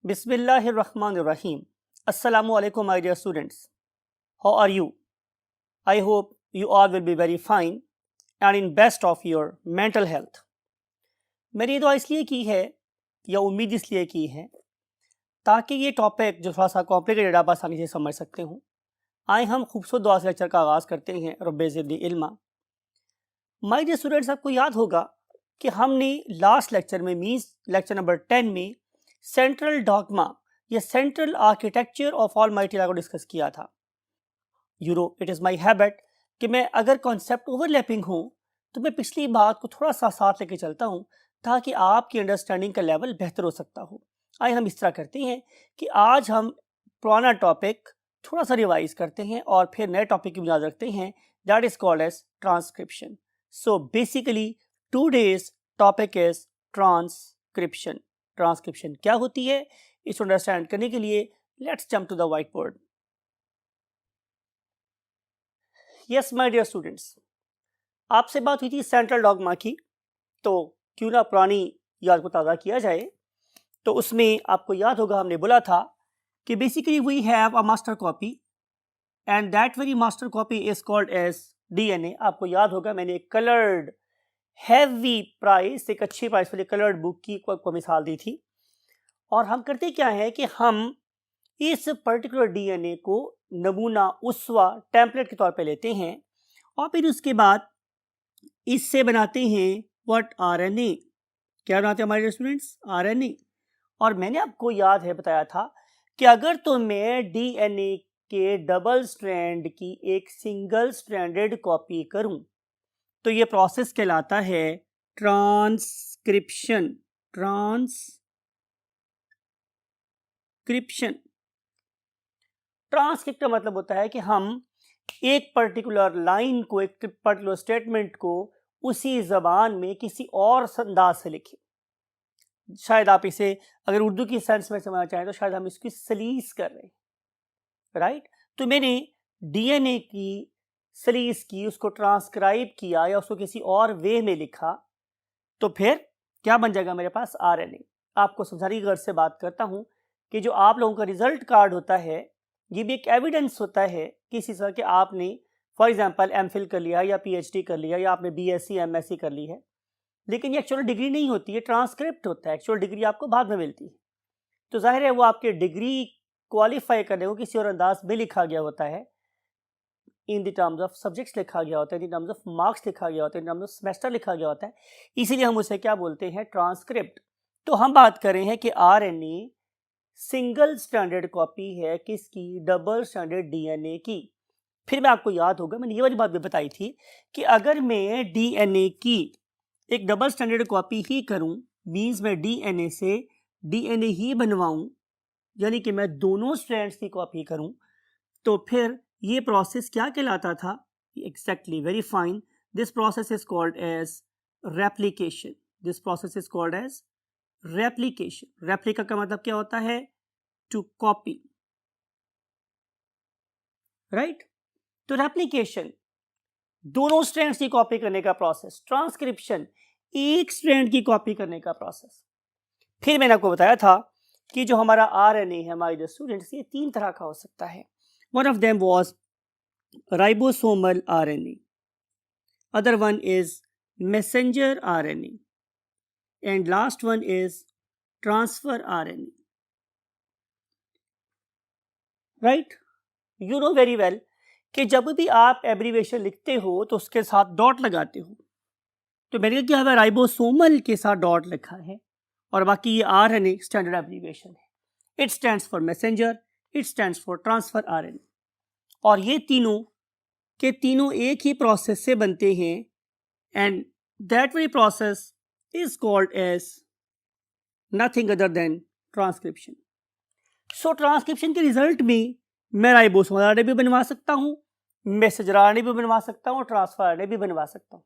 Bismillahirrahmanirrahim. Assalamu alaikum, my dear students. How are you? I hope you all will be very fine and in best of your mental health. मैंने दुआ इसलिए की है या उम्मीद इसलिए की है ताकि ये टॉपिक जो थोड़ा सा कॉम्प्लिकेटेड आप आसानी से समझ सकते हो। आए हम खूबसूरत दुआ से लेक्चर का आगाज़ करते हैं। रब्बे ज़िदनी इल्मा। माय डियर स्टूडेंट्स, आपको याद होगा कि हमने लास्ट लेक्चर में मीन्स लेक्चर नंबर 10 में सेंट्रल डॉगमा या सेंट्रल आर्किटेक्चर ऑफ ऑलमाइटी अल्लाह को डिस्कस किया था। You know it is my habit कि मैं अगर कॉन्सेप्ट ओवरलैपिंग हो तो मैं पिछली बात को थोड़ा सा साथ लेके चलता हूँ ताकि आपकी अंडरस्टैंडिंग का लेवल बेहतर हो सकता हो। आइए हम इस तरह करते हैं कि आज हम पुराना टॉपिक थोड़ा सा रिवाइज करते हैं और फिर नए टॉपिक की बुनियाद रखते हैं, that is called as transcription. So basically today's topic is transcription. Transcription क्या होती है इसको अंडरस्टैंड करने के लिए let's jump to the whiteboard. Yes my dear students, आपसे बात हुई थी सेंट्रल डॉगमा की, तो क्यों ना पुरानी याद को ताज़ा किया जाए। तो उसमें आपको याद होगा हमने बोला था कि basically we have a master copy and that very master copy is called as DNA. आपको याद होगा मैंने एक कलर्ड हैवी प्राइस, एक अच्छी प्राइस वाली कलर्ड बुक की को मिसाल दी थी। और हम करते क्या है कि हम इस पर्टिकुलर डीएनए को नमूना उस्वा टेम्पलेट के तौर पे लेते हैं और फिर उसके बाद इससे बनाते हैं व्हाट आरएनए। क्या बनाते हैं हमारे स्टूडेंट्स? आरएनए। और मैंने आपको याद है बताया था कि अगर तो मैं डीएनए के डबल स्ट्रैंड की एक सिंगल स्ट्रैंडेड कॉपी करूं तो ये प्रोसेस कहलाता है ट्रांसक्रिप्शन। ट्रांसक्रिप्ट का मतलब होता है कि हम एक पर्टिकुलर लाइन को, एक पर्टिकुलर स्टेटमेंट को उसी जबान में किसी और अंदाज से लिखें। शायद आप इसे अगर उर्दू की सेंस में समझना चाहें तो शायद हम इसकी सलीस कर रहे हैं, राइट। तो मैंने डीएनए की सलीस की, उसको ट्रांसक्राइब किया या उसको किसी और वे में लिखा, तो फिर क्या बन जाएगा मेरे पास? आरएनए। आपको समझाने की गर्ज से बात करता हूं कि जो आप लोगों का रिजल्ट कार्ड होता है ये भी एक एविडेंस होता है किसी तरह के आपने फॉर एग्जांपल एमफिल कर लिया या पीएचडी कर लिया या आपने बीएससी एमएससी कर ली है, लेकिन ये एक्चुअल डिग्री नहीं होती है, ट्रांसक्रिप्ट होता है। एक्चुअल डिग्री आपको बाद में मिलती है। तो जाहिर है वो आपके डिग्री क्वालिफाई करने को किसी और अंदाज में लिखा गया होता है, in the terms of subjects लिखा गया होता है, इन टर्म्स ऑफ मार्क्स लिखा गया होता है, इन टर्म्स ऑफ सेमेस्टर लिखा गया होता है, इसीलिए हम उसे क्या बोलते हैं? ट्रांसक्रिप्ट। तो हम बात कर रहे हैं कि आरएनए सिंगल स्टैंडर्ड कॉपी है किसकी? डबल स्टैंडर्ड डीएनए की। फिर मैं आपको याद होगा मैंने ये वाली बात भी बताई थी कि अगर मैं डीएनए की एक डबल स्टैंडर्ड कॉपी ही करूं, मींस मैं डीएनए से डीएनए ही बनवाऊं, यानी कि मैं दोनों स्ट्रैंड्स की कॉपी करूं, तो फिर ये प्रोसेस क्या कहलाता था? Exactly, very fine. This process is called as replication. This process is called as replication. Replica का मतलब क्या होता है? To copy, right. तो रेप्लिकेशन दोनों स्ट्रैंड्स की कॉपी करने का प्रोसेस, ट्रांसक्रिप्शन एक स्ट्रैंड की कॉपी करने का प्रोसेस। फिर मैंने आपको बताया था कि जो हमारा आरएनए है हमारे स्टूडेंट्स, ये 3 तरह का हो सकता है। One of them was ribosomal RNA, other one is messenger RNA and last one is transfer RNA, right. You know very well कि जब भी आप एब्रीविएशन लिखते हो तो उसके साथ डॉट लगाते हो। तो मैंने क्या है, राइबोसोमल के साथ डॉट लिखा है और बाकी ये आरएनए स्टैंडर्ड एब्रीविएशन है। It stands for messenger, it stands for transfer RNA. और ये तीनों के तीनों एक ही प्रोसेस से बनते हैं and that very process is called as nothing other than transcription. So transcription के रिजल्ट में मैं राइबोसोमल आरएनए भी बनवा सकता हूँ, मैसेंजर आरएनए भी बनवा सकता हूँ, ट्रांसफर आरएनए भी बनवा सकता हूँ,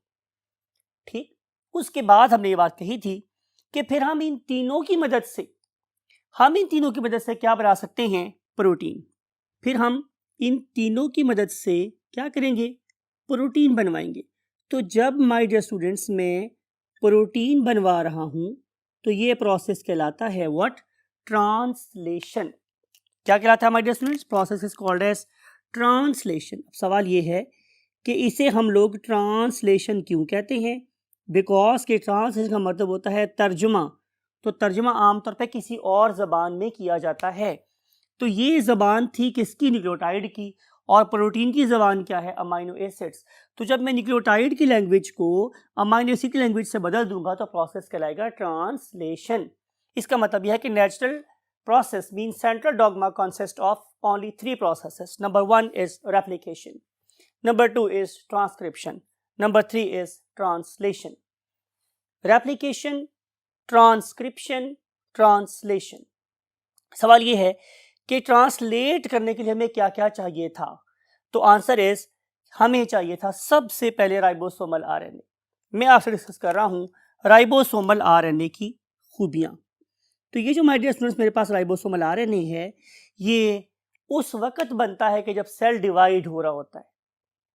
ठीक। उसके बाद हमने ये बात कही थी कि फिर हम इन तीनों की मदद से क्या बना सकते हैं? प्रोटीन। फिर हम इन तीनों की मदद से क्या करेंगे? प्रोटीन बनवाएंगे। तो जब माय डियर स्टूडेंट्स मैं प्रोटीन बनवा रहा हूं तो ये प्रोसेस कहलाता है व्हाट? ट्रांसलेशन। क्या कहलाता है my dear students? Process is called as translation. सवाल ये है कि इसे हम लोग ट्रांसलेशन क्यों कहते हैं? बिकॉज के ट्रांसलेशन का मतलब होता है तर्जुमा। तो तर्जुमा आमतौर पर किसी और ज़बान में किया जाता है। तो ये ज़बान थी किसकी? न्यूक्लियोटाइड की। और प्रोटीन की ज़बान क्या है? Amino acids. तो जब मैं न्यूक्लियोटाइड की लैंग्वेज को अमाइनो एसिड की लैंग्वेज से बदल दूंगा तो प्रोसेस कहलाएगा ट्रांसलेशन। इसका मतलब यह है कि natural process means central dogma consists of only three processes. Number 1 is replication. Number 2 is transcription. Number 3 is translation. Replication, transcription, translation. सवाल ये है कि ट्रांसलेट करने के लिए हमें क्या क्या चाहिए था? तो आंसर इज हमें चाहिए था सबसे पहले राइबोसोमल आरएनए। मैं आपसे डिस्कस कर रहा हूं राइबोसोमल आरएनए की खूबियां। तो ये जो माय डियर स्टूडेंट्स मेरे पास राइबोसोमल आरएनए है, ये उस वक्त बनता है कि जब सेल डिवाइड हो रहा होता है,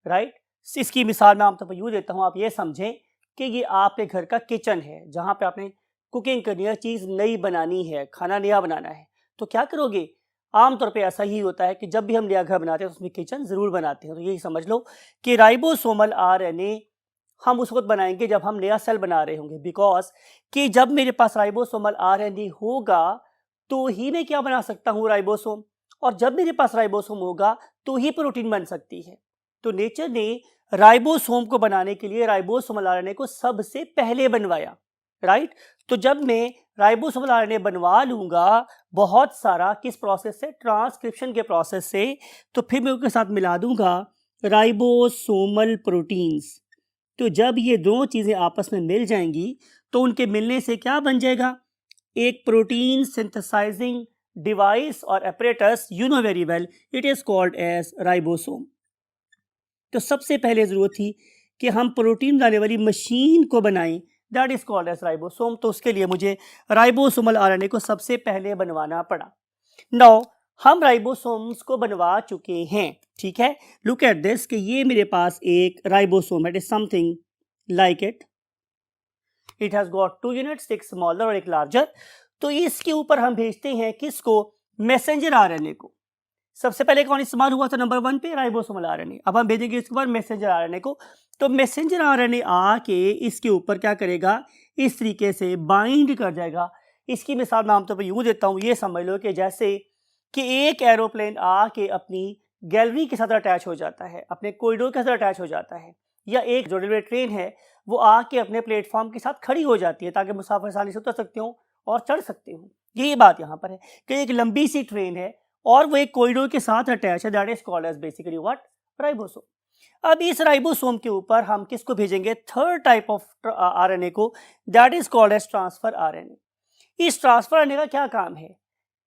राइट? इसकी मिसाल मैं आमतौर पर यूँ देता हूँ, आप ये समझें कि ये आपके घर का किचन है जहाँ पे आपने कुकिंग करनी है, चीज़ नई बनानी है, खाना नया बनाना है। तो क्या करोगे? आमतौर पे ऐसा ही होता है कि जब भी हम नया घर बनाते हैं तो उसमें किचन ज़रूर बनाते हैं। तो यही समझ लो कि राइबोसोमल आरएनए हम उस वक्त बनाएंगे जब हम नया सेल बना रहे होंगे। बिकॉज कि जब मेरे पास राइबोसोमल आरएनए होगा तो ही मैं क्या बना सकता हूँ? राइबोसोम। और जब मेरे पास राइबोसोम होगा तो ही प्रोटीन बन सकती है। तो नेचर ने राइबोसोम को बनाने के लिए राइबोसोमल आरएनए को सबसे पहले बनवाया, राइट? तो जब मैं राइबोसोमल आरएनए बनवा लूंगा बहुत सारा, किस प्रोसेस से? ट्रांसक्रिप्शन के प्रोसेस से, तो फिर मैं उसके साथ मिला दूंगा राइबोसोमल प्रोटीन्स। तो जब ये दो चीज़ें आपस में मिल जाएंगी तो उनके मिलने से क्या बन जाएगा? एक प्रोटीन सिंथेसाइजिंग डिवाइस और apparatus, you know very well, it is called as ribosome. तो सबसे पहले ज़रूरत थी कि हम प्रोटीन बनाने वाली मशीन को बनाएं, that is called as ribosome. तो उसके लिए मुझे राइबोसोमल आरएनए को सबसे पहले बनवाना पड़ा। नाउ हम राइबोसोम्स को बनवा चुके हैं, ठीक है? लुक एट दिस कि ये मेरे पास एक राइबोसोम है, it is something like it has got 2 units, एक स्मॉलर और एक लार्जर। तो इसके ऊपर हम भेजते हैं किसको? मैसेंजर आरएनए को। सबसे पहले कौन इस्तेमाल हुआ था? नंबर 1 पे राइबोसोमल आरएनए। अब हम भेजेंगे इसके ऊपर मैसेंजर आरएनए को। तो मैसेंजर आरएनए आके इसके ऊपर क्या करेगा? इस तरीके से बाइंड कर जाएगा। इसकी मिसाल मैं आमतौर पर यूँ देता हूँ, ये समझ लो कि जैसे कि एक एरोप्लेन आके अपनी गैलरी के साथ अटैच हो जाता है, अपने कॉरिडोर के साथ अटैच हो जाता है, या एक जो रेलवे ट्रेन है वो आके अपने प्लेटफॉर्म के साथ खड़ी हो जाती है ताकि मुसाफिर आसानी से उतर सकते हो और चढ़ सकते हो। यही बात यहाँ पर है कि एक लंबी सी ट्रेन है और वो एक कॉरिडोर के साथ अटैच है, that is called as basically what? Ribosome. अब इस राइबोसोम के ऊपर हम किसको भेजेंगे? थर्ड टाइप ऑफ आरएनए को, that is called as transfer RNA. इस ट्रांसफर आरएनए का क्या काम है?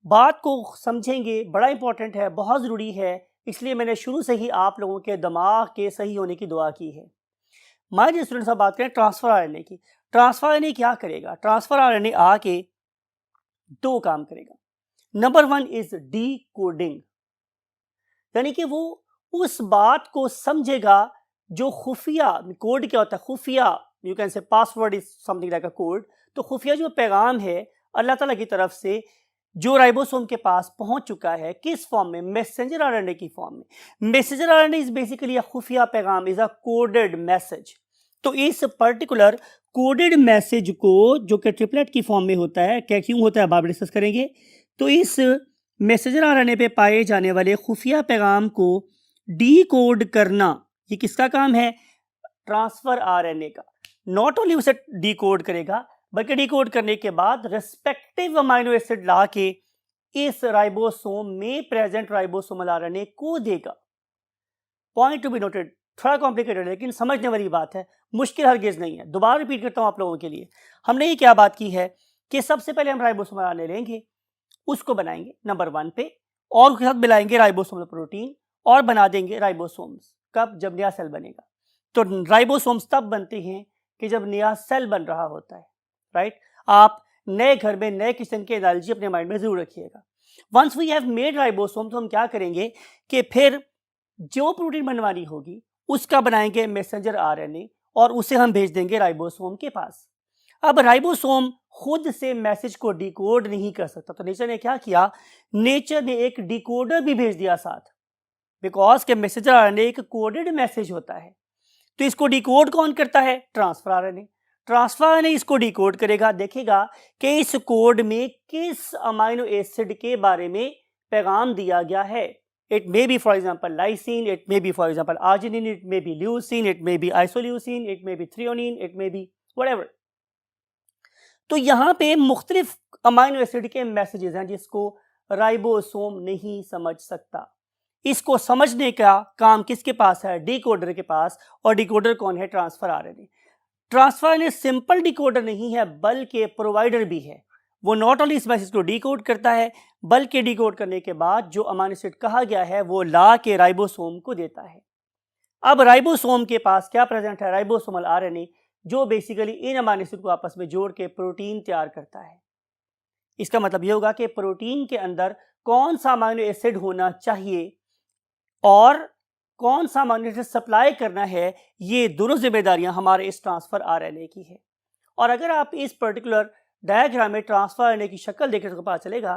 बात को समझेंगे, बड़ा इंपॉर्टेंट है, बहुत ज़रूरी है, इसलिए मैंने शुरू से ही आप लोगों के दिमाग के सही होने की दुआ की है। माय डियर स्टूडेंट्स, अब बात करें ट्रांसफर आरएनए की। ट्रांसफर आरएनए क्या करेगा? ट्रांसफर आरएनए आके दो काम करेगा। नंबर 1 इज डीकोडिंग, यानी कि वो उस बात को समझेगा जो खुफिया, कोड क्या होता है? खुफिया, you can say password is something like a code. तो खुफिया जो पैगाम है अल्लाह ताला की तरफ से जो राइबोसोम के पास पहुंच चुका है, किस फॉर्म में? मैसेंजर आरएनए की फॉर्म में। मैसेंजर आरएनए इज बेसिकली अ खुफिया पैगाम, इज अ कोडेड मैसेज। तो इस पर्टिकुलर कोडेड मैसेज को, जो कि ट्रिपलेट की फॉर्म में होता है, क्या क्यों होता है अब आप डिस्कस करेंगे। तो इस मैसेंजर आरएनए पे पाए जाने वाले खुफिया पैगाम को डीकोड करना, ये किसका काम है? ट्रांसफर आरएनए का। नॉट ओनली उसे डीकोड करेगा बल्कि डीकोड करने के बाद रेस्पेक्टिव अमाइनो एसिड ला के इस राइबोसोम में प्रेजेंट राइबोसोमल आरएनए को देगा। पॉइंट टू बी नोटेड, थोड़ा कॉम्प्लिकेटेड है लेकिन समझने वाली बात है, मुश्किल हरगिज नहीं है। दोबारा रिपीट करता हूं आप लोगों के लिए। हमने ये क्या बात की है कि सबसे पहले हम राइबोसोमल आरएनए लेंगे, उसको बनाएंगे नंबर 1 पे, और उसके साथ मिलाएंगे राइबोसोमल प्रोटीन और बना देंगे राइबोसोम्स। कब? जब नया सेल बनेगा। तो राइबोसोम्स तब बनते हैं कि जब नया सेल बन रहा होता है, राइट? आप नए घर में नए किस्म के एनालॉजी अपने माइंड में जरूर रखिएगा। Once we have made ribosome, तो हम क्या करेंगे कि फिर जो प्रोटीन बनवानी होगी उसका बनाएंगे मैसेंजर आरएनए और उसे हम भेज देंगे राइबोसोम के पास। अब राइबोसोम खुद से मैसेज को डिकोड नहीं कर सकता। तो नेचर ने क्या किया, नेचर ने एक डिकोडर भी भेज दिया साथ, बिकॉज के मैसेजर आरएनए एक कोडेड मैसेज होता है। तो इसको डिकोड कौन करता है, ट्रांसफर आरएनए। ट्रांसफर आरएनए इसको डिकोड करेगा, देखेगा कि इस कोड में किस अमाइनो एसिड के बारे में पैगाम दिया गया है। It may be, for example, lysine, it may be, for example, arginine, it may be leucine, it may be isoleucine, it may be threonine, it may be whatever. तो यहाँ पे मुख्तलिफ अमाइनो एसिड के मैसेजेस हैं जिसको ribosome नहीं समझ सकता। इसको समझने का काम किसके पास है, डिकोडर के पास। और डिकोडर कौन है, transfer RNA. Transfer RNA simple decoder नहीं है बल्कि प्रोवाइडर भी है। वो नॉट ओनली इस मैसेज को डिकोड करता है बल्कि डिकोड करने के बाद जो अमाइनो एसिड कहा गया है वो ला के राइबोसोम को देता है। अब राइबोसोम के पास क्या प्रेजेंट है, राइबोसोमल आरएनए, जो बेसिकली इन अमाइनो एसिड को आपस में जोड़ के प्रोटीन तैयार करता है। इसका मतलब ये होगा कि प्रोटीन के अंदर कौन सा अमाइनो एसिड होना चाहिए और कौन सा अमाइनो एसिड सप्लाई करना है, ये दोनों जिम्मेदारियां हमारे इस ट्रांसफर आरएनए की है। और अगर आप इस पर्टिकुलर डायग्राम में ट्रांसफर आरएनए की शक्ल देखें तो पता चलेगा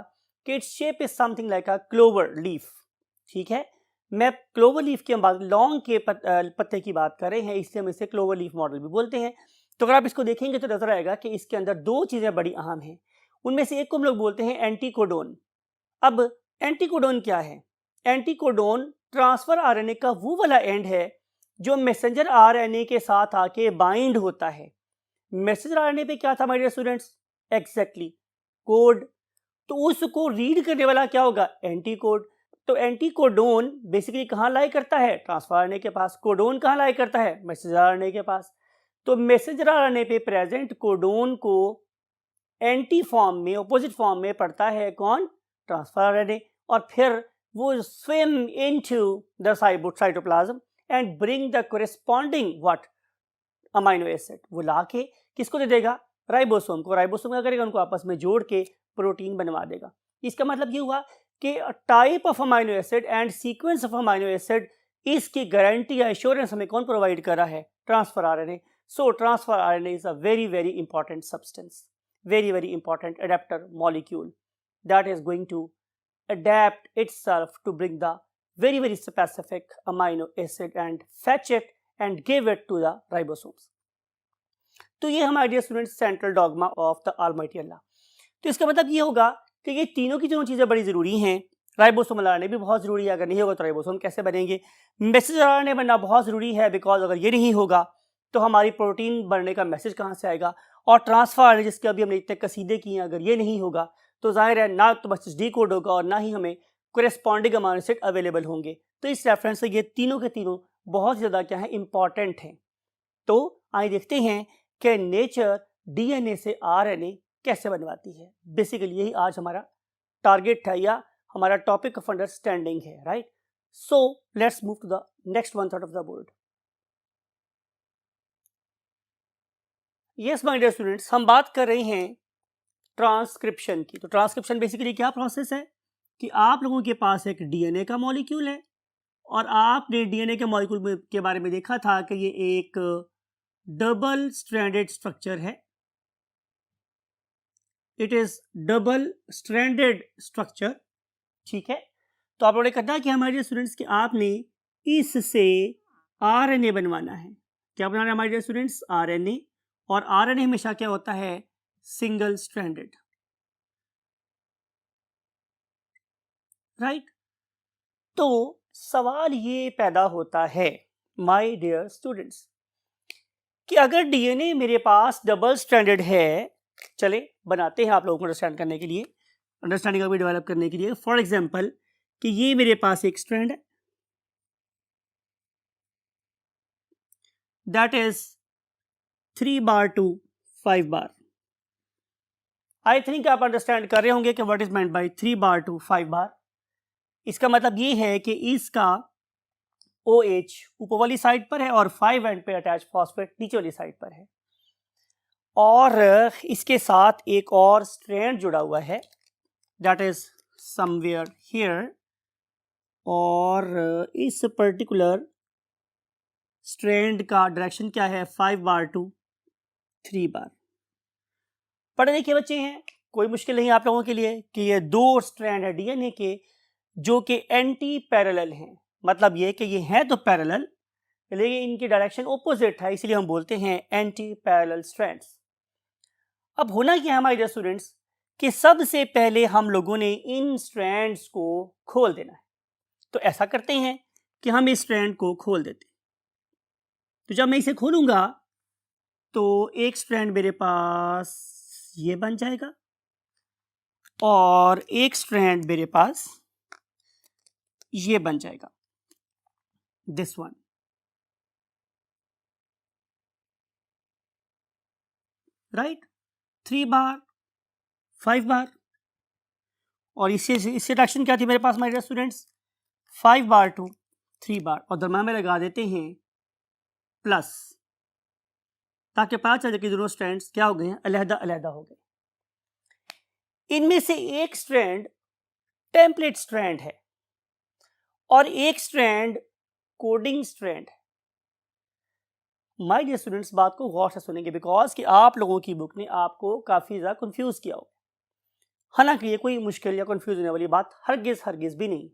कि its shape is something like a clover leaf. ठीक है, मैं क्लोवर लीफ की हम बात, लौंग के पत्ते की बात कर रहे हैं, इसलिए हम इसे क्लोवर लीफ मॉडल भी बोलते हैं। तो अगर आप इसको देखेंगे तो नजर आएगा कि इसके अंदर दो चीजें बड़ी अहम हैं। उनमें से एक को हम लोग बोलते हैं एंटीकोडोन। अब एंटीकोडोन क्या है, एंटीकोडोन ट्रांसफर आरएनए का वो वाला एंड है जो मैसेंजर आरएनए के साथ आके बाइंड होता है। मैसेंजर आरएनए पे क्या था my dear students, exactly code. तो उसको रीड करने वाला क्या होगा, एंटीकोड। तो एंटीकोडोन बेसिकली कहाँ लाई करता है, ट्रांसफर आरएनए के पास। कोडोन कहाँ लाई करता है, मैसेंजर आरएनए के पास। तो मैसेंजर आरएनए पे प्रेजेंट कोडोन को एंटी फॉर्म में, ऑपोजिट फॉर्म में पढ़ता है कौन, ट्रांसफर आरएनए। और फिर वो swim into the cytoplasm and bring the corresponding what, amino acid. वो लाके किसको दे देगा, राइबोसोम को। राइबोसोम क्या करेगा, उनको आपस में जोड़ के प्रोटीन बनवा देगा। इसका मतलब ये हुआ कि type of amino acid and sequence of amino acid, इसकी गारंटी या एश्योरेंस हमें कौन प्रोवाइड कर रहा है, transfer RNA. So transfer RNA is a very very important substance, very very important adapter molecule that is going to adapt itself to bring the very very specific amino acid and fetch it and give it to the ribosomes. तो ये हमारे dear students central dogma of the almighty Allah. तो इसका मतलब ये होगा कि ये तीनों की तीनों चीज़ें बड़ी ज़रूरी हैं। राइबोसोमल आरएनए भी बहुत ज़रूरी है, अगर नहीं होगा तो राइबोसोम कैसे बनेंगे। मैसेंजर आरएनए बनना बहुत ज़रूरी है, बिकॉज अगर ये नहीं होगा तो हमारी प्रोटीन बनने का मैसेज कहाँ से आएगा। और ट्रांसफर आरएनए जिसके अभी हमने इतने कसीदे किए हैं, अगर ये नहीं होगा तो जाहिर है ना तो मैसेज डिकोड होगा और ना ही हमें कोरेस्पॉन्डिंग अमाइनो एसिड अवेलेबल होंगे। तो इस रेफरेंस से ये तीनों के तीनों बहुत ज़्यादा क्या है, इंपॉर्टेंट हैं। तो आइए देखते हैं कि नेचर डीएनए से आरएनए कैसे बनवाती है। बेसिकली यही आज हमारा टारगेट है या हमारा टॉपिक ऑफ अंडरस्टैंडिंग है, right. So let's move to the next one third of the board. Yes my dear students, हम बात कर रहे हैं ट्रांसक्रिप्शन की। तो ट्रांसक्रिप्शन बेसिकली क्या प्रोसेस है कि आप लोगों के पास एक डीएनए का मॉलिक्यूल है और आपने डीएनए के मॉलिक्यूल के बारे में देखा था कि ये एक डबल स्ट्रैंडेड स्ट्रक्चर है। It is double stranded structure, ठीक है। तो आप लोगों ने कहना कि हमारे स्टूडेंट्स कि आपने इससे आरएनए बनवाना है। क्या बनाना है हमारे डियर स्टूडेंट्स, आरएनए। और आरएनए हमेशा क्या होता है, सिंगल स्ट्रैंडेड, राइट। तो सवाल ये पैदा होता है माय डियर स्टूडेंट्स कि अगर डीएनए मेरे पास डबल स्ट्रैंडेड है, चले बनाते हैं आप लोगों को अंडरस्टैंड करने के लिए, अंडरस्टैंडिंग को डेवलप करने के लिए। फॉर एग्जांपल कि ये मेरे पास एक स्ट्रैंड है, that is 3 bar to 5 bar. I think आप अंडरस्टैंड कर रहे होंगे कि what is meant by 3 bar to 5 bar. इसका मतलब ये है कि इसका OH ऊपर वाली साइड पर है और 5 एंड पे अटैच फॉस्फेट नीचे वाली साइड पर है। और इसके साथ एक और स्ट्रैंड जुड़ा हुआ है, दैट इज समवेयर हियर। और इस पर्टिकुलर स्ट्रैंड का डायरेक्शन क्या है, 5 बार टू 3 बार। पढ़े लिखे बच्चे हैं, कोई मुश्किल नहीं आप लोगों के लिए कि ये दो स्ट्रैंड है डीएनए के जो कि एंटी पैरेलल हैं। मतलब ये कि ये हैं तो पैरेलल लेकिन इनकी डायरेक्शन ओपोजिट है, इसलिए हम बोलते हैं एंटी पैरेलल स्ट्रैंड्स। अब होना क्या है हमारे स्टूडेंट्स कि सबसे पहले हम लोगों ने इन स्ट्रैंड्स को खोल देना है। तो ऐसा करते हैं कि हम इस स्ट्रैंड को खोल देते हैं। तो जब मैं इसे खोलूंगा तो एक स्ट्रैंड मेरे पास ये बन जाएगा और एक स्ट्रैंड मेरे पास ये बन जाएगा, दिस वन। राइट, 3 बार 5 बार। और इससे रिडक्शन क्या थी मेरे पास माय स्टूडेंट्स, 5 बार टू 3 बार, और दरम्यान में लगा देते हैं प्लस, ताकि पता चले कि दोनों स्ट्रैंड्स क्या हो गए हैं, अलहदा अलहदा हो गए। इनमें से एक स्ट्रैंड टेम्पलेट स्ट्रैंड है और एक स्ट्रैंड कोडिंग स्ट्रैंड है। माय डियर स्टूडेंट्स, बात को गौर से सुनेंगे बिकॉज कि आप लोगों की बुक ने आपको काफी ज्यादा कंफ्यूज किया हो। हालांकि ये कोई मुश्किल या कंफ्यूज होने वाली बात हरगिज भी नहीं।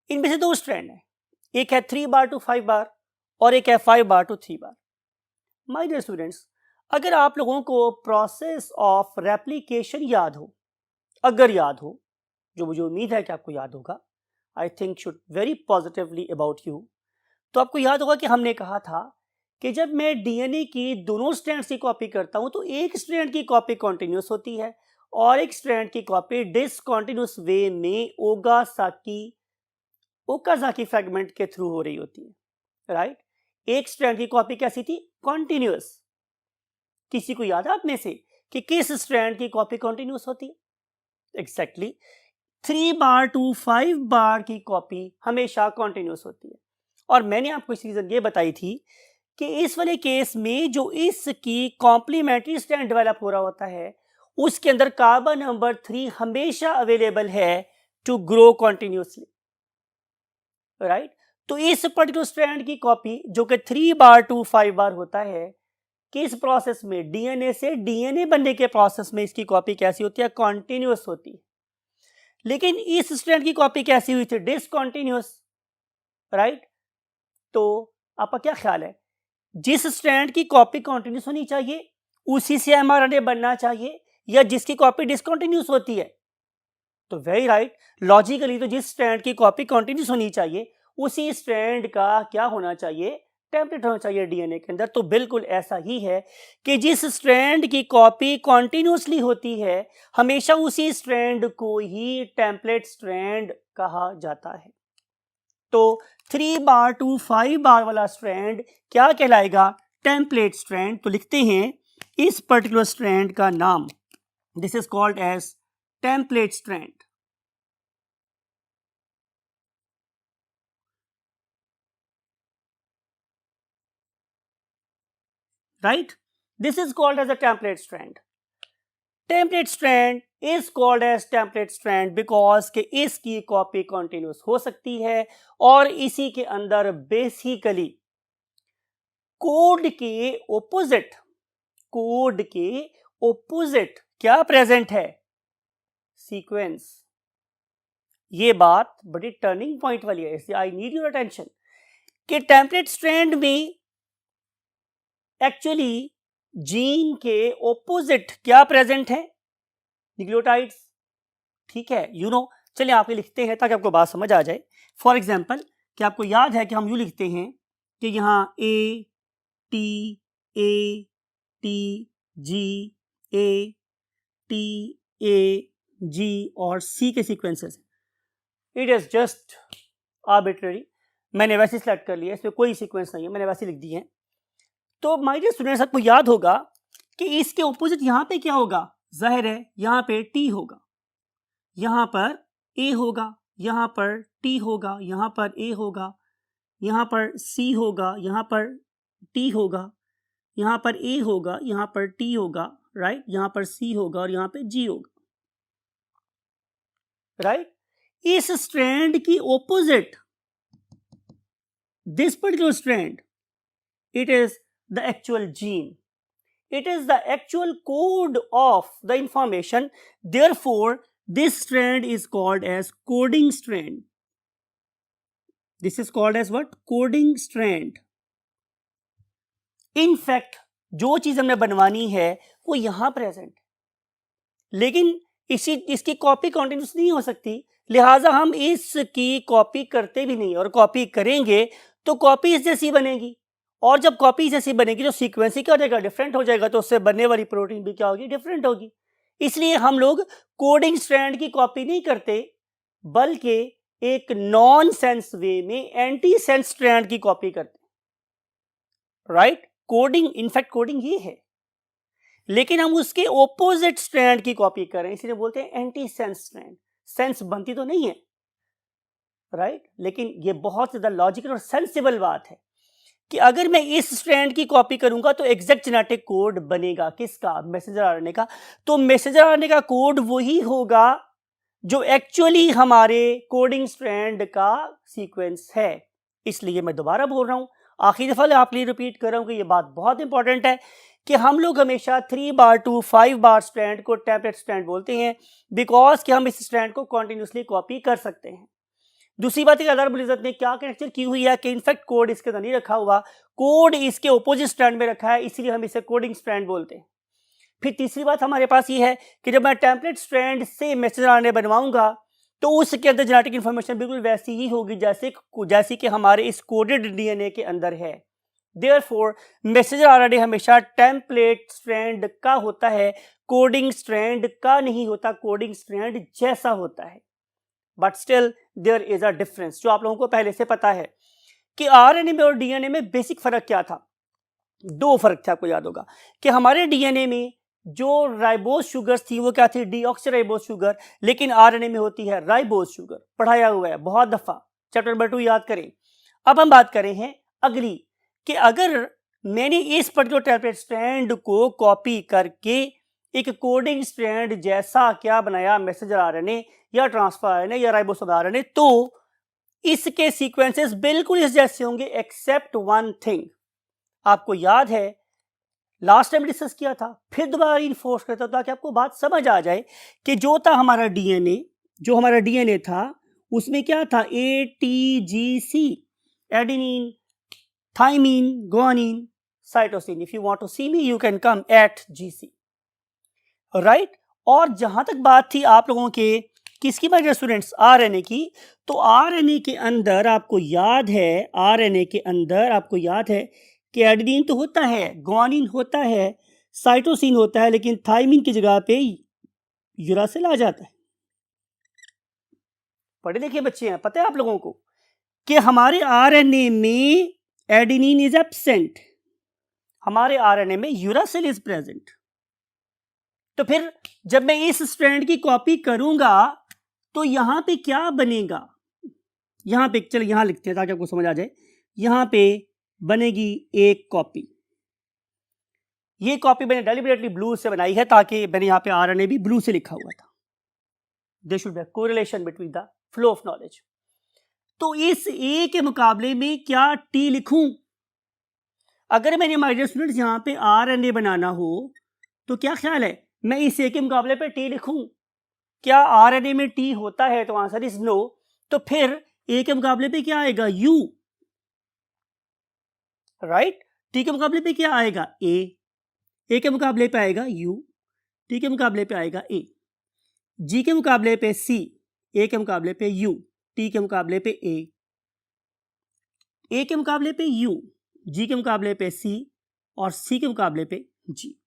इनमें से दो स्ट्रैंड है, एक है 3 बार टू 5 बार और एक है 5 बार टू 3 बार। माय डियर स्टूडेंट्स, अगर आप लोगों को प्रोसेस ऑफ रेप्लिकेशन याद हो, अगर याद हो, जो मुझे उम्मीद है कि आपको याद होगा, I think should very positively about you, तो आपको याद होगा कि हमने कहा था कि जब मैं डीएनए की दोनों स्ट्रैंड्स की कॉपी करता हूं तो एक स्ट्रैंड की कॉपी कॉन्टिन्यूस होती है और एक स्ट्रैंड की कॉपी डिसकॉन्टिन्यूस वे में ओकाजाकी फ्रैगमेंट के थ्रू हो रही होती है। राइट, एक स्ट्रैंड की कॉपी कैसी थी, कॉन्टिन्यूस। किसी को याद है आप में से कि किस स्ट्रैंड की कॉपी कॉन्टिन्यूस होती है? एग्जैक्टली 3 बार टू 5 बार की कॉपी हमेशा कॉन्टिन्यूस होती है। और मैंने आपको इस रीजन ये बताई थी कि इस वाले केस में जो इसकी कॉम्प्लीमेंट्री स्ट्रैंड डेवलप हो रहा होता है उसके अंदर कार्बन नंबर 3 हमेशा अवेलेबल है टू ग्रो कॉन्टिन्यूसली। राइट, तो इस पर्टिकुलर स्ट्रैंड की कॉपी जो कि 3 बार टू 5 बार होता है, किस प्रोसेस में, डीएनए से डीएनए बनने के प्रोसेस में इसकी कॉपी कैसी होती है, कॉन्टिन्यूस होती है। लेकिन इस स्ट्रैंड की कॉपी कैसी हुई थी, डिसकॉन्टिन्यूस। राइट, तो आपका क्या ख्याल है, जिस स्ट्रैंड की कॉपी कॉन्टिन्यूस होनी चाहिए उसी से एमआरएनए बनना चाहिए या जिसकी कॉपी डिसकॉन्टिन्यूस होती है? तो वेरी राइट, लॉजिकली तो जिस स्ट्रैंड की कॉपी कॉन्टिन्यूस होनी चाहिए उसी स्ट्रैंड का क्या होना चाहिए, टेम्पलेट होना चाहिए डीएनए के अंदर। तो बिल्कुल ऐसा ही है कि जिस स्ट्रैंड की कॉपी कॉन्टिन्यूसली होती है हमेशा उसी स्ट्रैंड को ही टेम्पलेट स्ट्रैंड कहा जाता है। तो 3 बार टू 5 बार वाला स्ट्रैंड क्या कहलाएगा, टेम्पलेट स्ट्रैंड। तो लिखते हैं इस पर्टिकुलर स्ट्रैंड का नाम, this is called as template strand. Right, this is called as a template strand. Template strand is called as template strand because के इसकी कॉपी कॉन्टिन्यूस हो सकती है और इसी के अंदर बेसिकली कोड के ओपोजिट क्या प्रेजेंट है, सीक्वेंस। ये बात बड़ी टर्निंग पॉइंट वाली है, इसलिए आई नीड योर अटेंशन कि टेम्पलेट स्ट्रैंड में एक्चुअली जीन के ओपोजिट क्या प्रेजेंट है, न्यूक्लियोटाइड्स। ठीक है, यू नो, चलिए आपके लिखते हैं ताकि आपको बात समझ आ जाए। फॉर एग्जाम्पल, क्या आपको याद है कि हम यू लिखते हैं कि यहाँ ए टी जी ए जी और सी के sequences. It is just arbitrary, मैंने वैसे सिलेक्ट कर लिया, इसमें कोई सीक्वेंस नहीं है, मैंने वैसे लिख दिए हैं। तो माय डियर स्टूडेंट्स, आपको याद होगा कि इसके ऑपोजिट यहाँ पे क्या होगा, जाहिर है यहाँ पे टी होगा, यहाँ पर ए होगा, यहाँ पर टी होगा, यहाँ पर ए होगा, यहाँ पर सी होगा, यहाँ पर टी होगा, यहाँ पर ए होगा, यहाँ पर टी होगा, राइट, यहाँ पर सी होगा और यहाँ पे जी होगा। राइट, इस स्ट्रैंड की opposite, this particular strand, it is the actual gene. it is the actual code of the information. Therefore this strand is called as coding strand. This is called as what? Coding strand. In fact जो चीज हमने बनवानी है वो यहां present, लेकिन इसकी copy continuous नहीं हो सकती, लिहाजा हम इसकी कॉपी करते भी नहीं, और कॉपी करेंगे तो कॉपी इस जैसी बनेगी, और जब कॉपी जैसी बनेगी तो सीक्वेंस ही क्या हो जाएगा? डिफरेंट हो जाएगा, तो उससे बनने वाली प्रोटीन भी क्या होगी? डिफरेंट होगी। इसलिए हम लोग कोडिंग स्ट्रैंड की कॉपी नहीं करते, बल्कि एक नॉन सेंस वे में एंटी सेंस स्ट्रैंड की कॉपी करते, राइट? कोडिंग, इनफैक्ट कोडिंग ये है, लेकिन हम उसके ओपोजिट स्ट्रैंड की कॉपी करें, इसलिए बोलते हैं एंटी सेंस स्ट्रैंड। सेंस बनती तो नहीं है, राइट? लेकिन ये बहुत ज्यादा लॉजिकल और सेंसिबल बात है कि अगर मैं इस स्ट्रैंड की कॉपी करूंगा तो एग्जैक्ट जेनेटिक कोड बनेगा किसका? मैसेंजर आरएनए का। तो मैसेंजर आरएनए का कोड वही होगा जो एक्चुअली हमारे कोडिंग स्ट्रैंड का सीक्वेंस है। इसलिए मैं दोबारा बोल रहा हूं, आखिरी दफा आपके लिए रिपीट कर रहा हूं कि यह बात बहुत इंपॉर्टेंट है कि हम लोग हमेशा 3 बार टू 5 बार स्ट्रैंड को टेम्पलेट स्ट्रैंड बोलते हैं, बिकॉज कि हम इस स्ट्रैंड को कॉन्टिन्यूसली कॉपी कर सकते हैं। दूसरी बात है, अदार बुल इज़्ज़त ने क्या कैरेक्टर की हुई है कि इनफैक्ट कोड इसके अंदर नहीं रखा हुआ, कोड इसके ओपोजिट स्ट्रैंड में रखा है, इसलिए हम इसे कोडिंग स्ट्रैंड बोलते हैं। फिर तीसरी बात हमारे पास ये है कि जब मैं टेम्पलेट स्ट्रैंड से मैसेंजर आरएनए बनवाऊंगा तो उसके अंदर जेनेटिक इन्फॉर्मेशन बिल्कुल वैसी ही होगी जैसी कि हमारे इस कोडेड डीएनए के अंदर है। देयरफॉर मैसेंजर आरएनए हमेशा टेम्पलेट स्ट्रैंड का होता है, कोडिंग स्ट्रैंड का नहीं होता, कोडिंग स्ट्रैंड जैसा होता है। But still there is a difference, जो आप लोगों को पहले से पता है कि आरएनए में और डीएनए में बेसिक फर्क क्या था। 2 फर्क थे, आपको याद होगा कि हमारे डीएनए में जो राइबोज शुगर्स थी वो क्या थी? डीऑक्सीराइबोज शुगर, लेकिन आरएनए में होती है राइबोज शुगर। पढ़ाया हुआ है बहुत दफा, चैप्टर नंबर 2 याद करें। अब हम बात करें हैं अगली कि अगर मैंने इस पर्टिकुलर टेम्पलेट स्ट्रैंड को कॉपी करके एक कोडिंग स्ट्रैंड जैसा क्या बनाया, मैसेंजर आरएनए या ट्रांसफर आरएनए या राइबोसोम आरएनए, तो इसके सीक्वेंसेस बिल्कुल इस जैसे होंगे एक्सेप्ट वन थिंग। आपको याद है लास्ट टाइम डिस्कस किया था, फिर दोबारा इन्फोर्स करता हूं ताकि आपको बात समझ आ जाए कि जो था हमारा डीएनए, जो हमारा डीएनए था उसमें क्या था? ATGC, adenine, thymine, guanine, cytosine. If you want to see me you can come at GC, right? और जहां तक बात थी आप लोगों के किसकी बात स्टूडेंट्स? आरएनए की। तो आरएनए के अंदर आपको याद है, आरएनए के अंदर आपको याद है कि एडेनिन तो होता है, गुआनिन होता है, साइटोसिन होता है, लेकिन थाइमिन की जगह पे यूरासिल आ जाता है। पढ़े लिखे बच्चे हैं, पता है आप लोगों को कि हमारे आरएनए में एडेनिन इज एब्सेंट, हमारे आरएनए में यूरासिल इज प्रेजेंट। तो फिर जब मैं इस स्ट्रैंड की कॉपी करूंगा तो यहां पे क्या बनेगा? यहां पे चलो यहां लिखते हैं ताकि आपको समझ आ जाए। यहां पे बनेगी एक कॉपी। ये कॉपी मैंने डेलिबरेटली ब्लू से बनाई है ताकि मैंने यहां पे आरएनए भी ब्लू से लिखा हुआ था। There should be a correlation between the flow of knowledge. तो इस ए के मुकाबले में क्या टी लिखूं? अगर मैंने माय डियर स्टूडेंट्स यहां पे आरएनए बनाना हो तो क्या ख्याल है, मैं इस ए के मुकाबले पे टी लिखूं? क्या आरएनए में टी होता है? तो आंसर इज नो। तो फिर ए के मुकाबले पे क्या आएगा? You, right? टी के मुकाबले पे क्या आएगा? ए के मुकाबले पे आएगा यू, टी के मुकाबले पे आएगा ए, जी के मुकाबले पे सी, ए के मुकाबले पे यू, टी के मुकाबले पे ए के मुकाबले पे यू, जी के मुकाबले पे सी और सी के मुकाबले पे जी।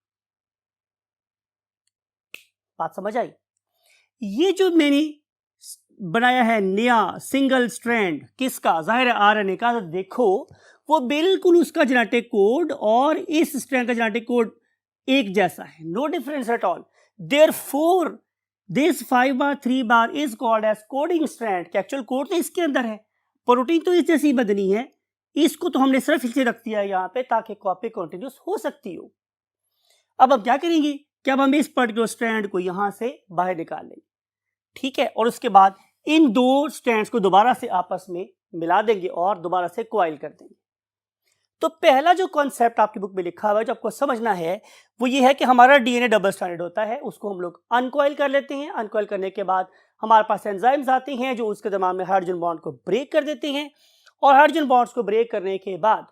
बात समझ आई? ये जो मैंने बनाया है नया सिंगल स्ट्रैंड, किसका? जाहिर है आरएनए का। तो देखो वो बिल्कुल उसका जेनेटिक कोड और इस स्ट्रैंड का जेनेटिक कोड एक जैसा है, no difference at all. Therefore this 5 bar 3 bar is called as coding strand. Actual code तो इसके अंदर है, प्रोटीन तो इस जैसी बदनी है, इसको तो हमने सिर्फ इसे रख दिया यहाँ पे ताकि कॉपी कंटिन्यूस हो सकती हो। अब हम क्या करेंगे कि अब हम इस पर्टिकुलर स्ट्रैंड को यहां से बाहर निकाल लेंगे, ठीक है? और उसके बाद इन 2 स्ट्रैंड्स को दोबारा से आपस में मिला देंगे और दोबारा से कॉइल कर देंगे। तो पहला जो कॉन्सेप्ट आपकी बुक में लिखा हुआ है जो आपको समझना है वो ये है कि हमारा डीएनए डबल स्ट्रैंडेड होता है, उसको हम लोग अनकॉइल कर लेते हैं। अनकॉइल करने के बाद हमारे पास एंजाइम्स आते हैं जो उसके दरम्यान में हाइड्रोजन बॉन्ड को ब्रेक कर देते हैं, और हाइड्रोजन बॉन्ड्स को ब्रेक करने के बाद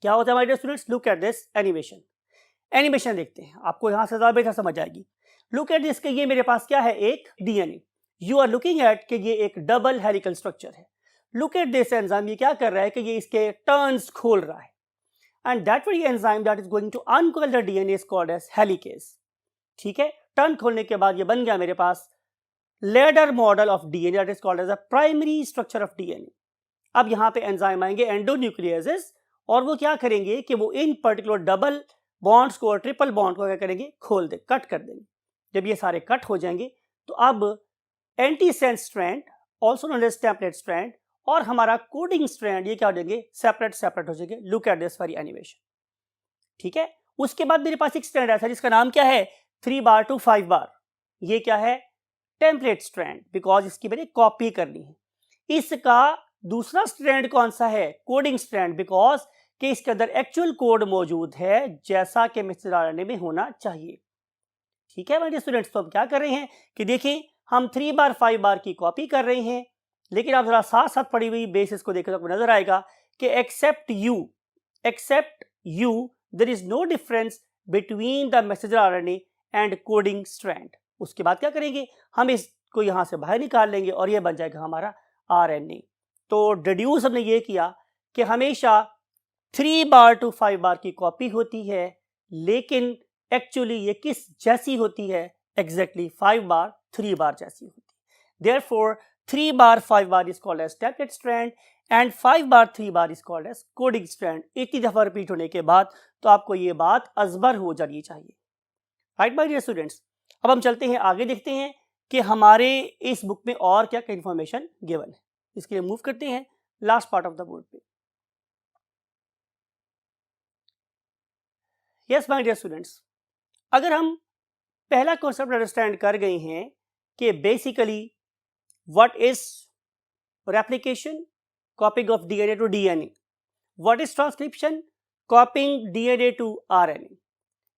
क्या होता है हमारे students, look at this animation. Animation देखते हैं, आपको यहाँ से ज़्यादा बेहतर समझ आएगी। लुक एट दिस के ये मेरे पास क्या है, एक DNA. You are looking at कि ये एक डबल हेलिकल स्ट्रक्चर है। लुक एट दिस एंजाइम, ये क्या कर रहा है कि ये इसके टर्न्स खोल रहा है, and that very enzyme that is going to uncoil the DNA is called as helicase. ठीक है, टर्न खोलने के बाद ये बन गया मेरे पास ladder model of DNA that is called as a primary structure of DNA. अब यहाँ पे एंजाइम आएंगे एंडोन्यूक्लियसेस, और वो क्या करेंगे कि वो इन पर्टिकुलर डबल बॉन्ड्स को और ट्रिपल बॉन्ड को क्या करेंगे, खोल दे, कट कर देंगे। जब ये सारे कट हो जाएंगे तो अब antisense strand also known as template strand और हमारा कोडिंग स्ट्रैंड ये क्या हो जाएंगे, सेपरेट सेपरेट हो जाएंगे। Look at this very animation. ठीक है, उसके बाद मेरे पास एक स्ट्रैंड ऐसा जिसका नाम क्या है 3 बार टू 5 बार। ये क्या है, टेम्पलेट स्ट्रैंड, बिकॉज इसकी मैंने कॉपी करनी है। इसका दूसरा स्ट्रैंड कौन सा है, कोडिंग स्ट्रैंड, बिकॉज कि इसके अंदर एक्चुअल कोड मौजूद है जैसा कि मैसेंजर आरएनए में होना चाहिए। ठीक है मेरे स्टूडेंट्स, तो हम क्या कर रहे हैं कि देखिए हम 3 बार 5 बार की कॉपी कर रहे हैं, लेकिन आप जरा साथ साथ पड़ी हुई बेसिस को देखकर आपको नजर आएगा कि except you there is no difference between the messenger RNA and coding strand. उसके बाद क्या करेंगे, हम इसको यहां से बाहर निकाल लेंगे और ये बन जाएगा हमारा आरएनए। तो डिड्यूस हमने ये किया कि हमेशा 3 बार टू 5 बार की कॉपी होती है, लेकिन एक्चुअली ये किस जैसी होती है, एग्जैक्टली 5 बार 3 बार जैसी होती है। Therefore 3 bar 5 bar is called as template strand and 5 bar 3 bar is called as coding strand. इतनी दफा रिपीट होने के बाद तो आपको ये बात अजबर हो जानी चाहिए। राइट माय डियर स्टूडेंट्स, अब हम चलते हैं आगे, देखते हैं कि हमारे इस बुक में और क्या क्या इंफॉर्मेशन गिवन है। इसके लिए मूव करते हैं last part of the board पे। यस माय डियर स्टूडेंट्स, अगर हम पहला कॉन्सेप्ट अंडरस्टैंड कर गए हैं कि basically what is replication, copying of DNA to DNA, what is transcription, copying DNA to RNA,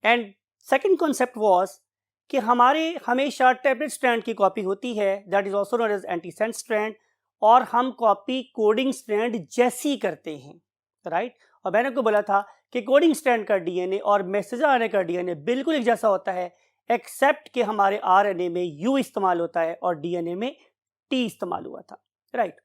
and second concept was कि हमारे हमेशा टेम्पलेट स्ट्रैंड की कॉपी होती है, that is also known as antisense strand, और हम कॉपी कोडिंग स्ट्रैंड जैसी करते हैं। राइट, और मैंने आपको बोला था कि कोडिंग स्ट्रैंड का डीएनए और मैसेंजर आरएनए का डीएनए बिल्कुल एक जैसा होता है, एक्सेप्ट कि हमारे आरएनए में यू इस्तेमाल होता है और डीएनए में टी इस्तेमाल हुआ था। राइट,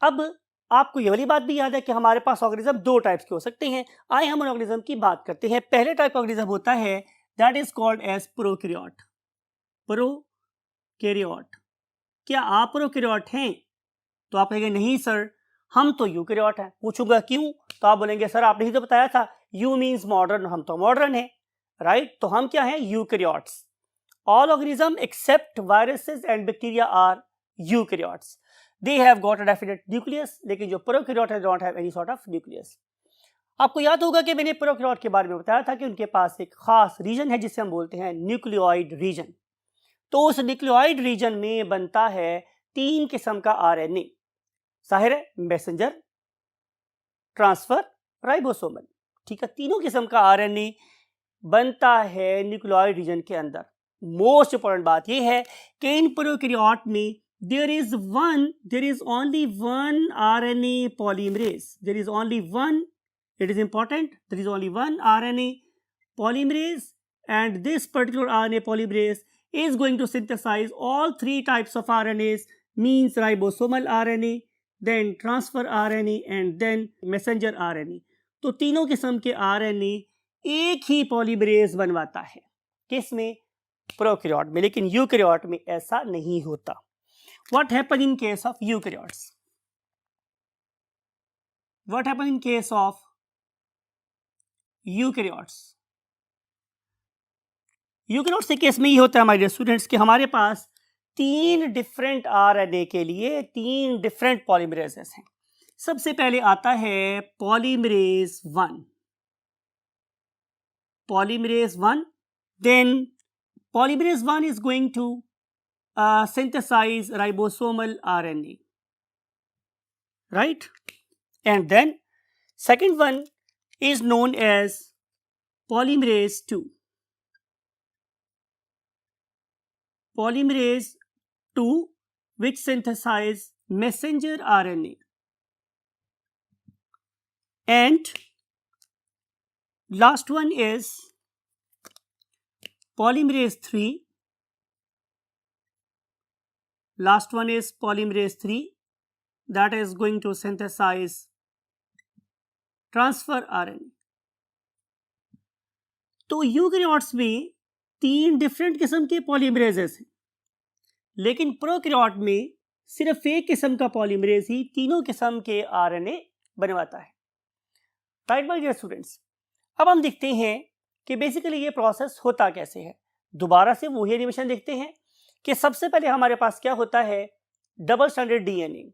अब आपको ये वाली बात भी याद है कि हमारे पास ऑर्गेनिज्म 2 टाइप्स के हो सकते हैं। आइए हम उन ऑर्गेनिज्म की बात करते हैं। पहले टाइप ऑर्गेनिज्म होता है that is called as prokaryote. Prokaryote, क्या आप प्रोकैरियोट हैं? तो आप कहेंगे नहीं सर, हम तो यूकैरियोट हैं। पूछूंगा क्यों, तो आप बोलेंगे सर आपने ही तो बताया था यू मीन्स मॉडर्न, हम तो मॉडर्न हैं। राइट, तो हम क्या हैं, eukaryotes. All organism except viruses and bacteria are eukaryotes. They have got a definite nucleus, लेकिन जो प्रोकैरियोट है don't have any sort of nucleus. आपको याद होगा कि मैंने प्रोकैरियोट के बारे में बताया था कि उनके पास एक खास रीजन है जिसे हम बोलते हैं न्यूक्लियोइड रीजन। तो उस न्यूक्लियोइड रीजन में बनता है 3 किस्म का आरएनए, जाहिर है मैसेंजर, ट्रांसफर, राइबोसोमल। ठीक है, तीनों किस्म का आरएनए बनता है न्यूक्लियोइड रीजन के अंदर। मोस्ट इंपॉर्टेंट बात यह है कि इन प्रोकैरियोट में there is only one RNA polymerase. There is only one, it is important, there is only one RNA polymerase, and this particular RNA polymerase is going to synthesize all 3 types of RNAs, means ribosomal RNA, then transfer RNA and then messenger RNA. तो तीनों किस्म के RNA एक ही polymerase बनवाता है, किस में, prokaryote में। लेकिन यूकैरियोट में ऐसा नहीं होता। What happened in case of eukaryotes? What happened in case of eukaryotes? Eukaryotes के केस में ये होता है हमारे स्टूडेंट्स कि हमारे पास 3 डिफरेंट आरएनए के लिए 3 डिफरेंट पॉलीमरेजेस हैं। सबसे पहले आता है polymerase 1, polymerase 1, then polymerase 1 is going to synthesize ribosomal RNA, right? And then Second one is known as polymerase 2. Polymerase 2, which synthesize messenger RNA. And last one is polymerase 3. Last one is polymerase 3, that is going to synthesize transfer RNA. तो eukaryotes में 3 different किस्म के polymerases हैं, लेकिन prokaryote में सिर्फ एक किस्म का पॉलीमरेज ही तीनों किस्म के आरएनए बनवाता है। राइट माय डियर स्टूडेंट्स, अब हम देखते हैं कि बेसिकली ये प्रोसेस होता कैसे है। दोबारा से वही एनिमेशन देखते हैं कि सबसे पहले हमारे पास क्या होता है, डबल स्ट्रैंडेड डीएनए।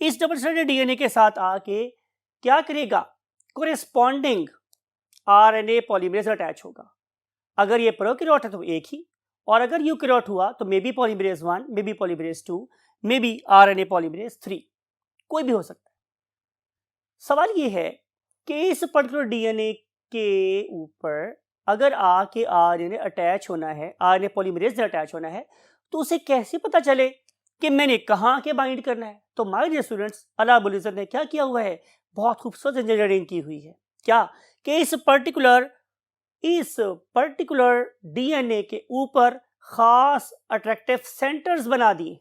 इस डबल स्ट्रैंडेड डीएनए के साथ आके क्या करेगा, कोरेस्पॉन्डिंग आरएनए पॉलीमरेज अटैच होगा। अगर ये प्रोकैरियोट है तो एक ही, और अगर यूकैरियोट हुआ तो may be polymerase 1, may be polymerase 2, may be RNA polymerase 3, कोई भी हो सकता है। सवाल ये है कि इस पर्टिकुलर डीएनए के ऊपर अगर आके आरएनए अटैच होना है, आरएनए पॉलीमरेज से अटैच होना है, तो उसे कैसे पता चले कि मैंने कहाँ के बाइंड करना है। तो माय डियर स्टूडेंट्स, अल्लाह रब्बुल इज्जत ने क्या किया हुआ है, बहुत खूबसूरत इंजीनियरिंग की हुई है। क्या कि इस पर्टिकुलर डीएनए के ऊपर खास अट्रैक्टिव सेंटर्स बना दिए,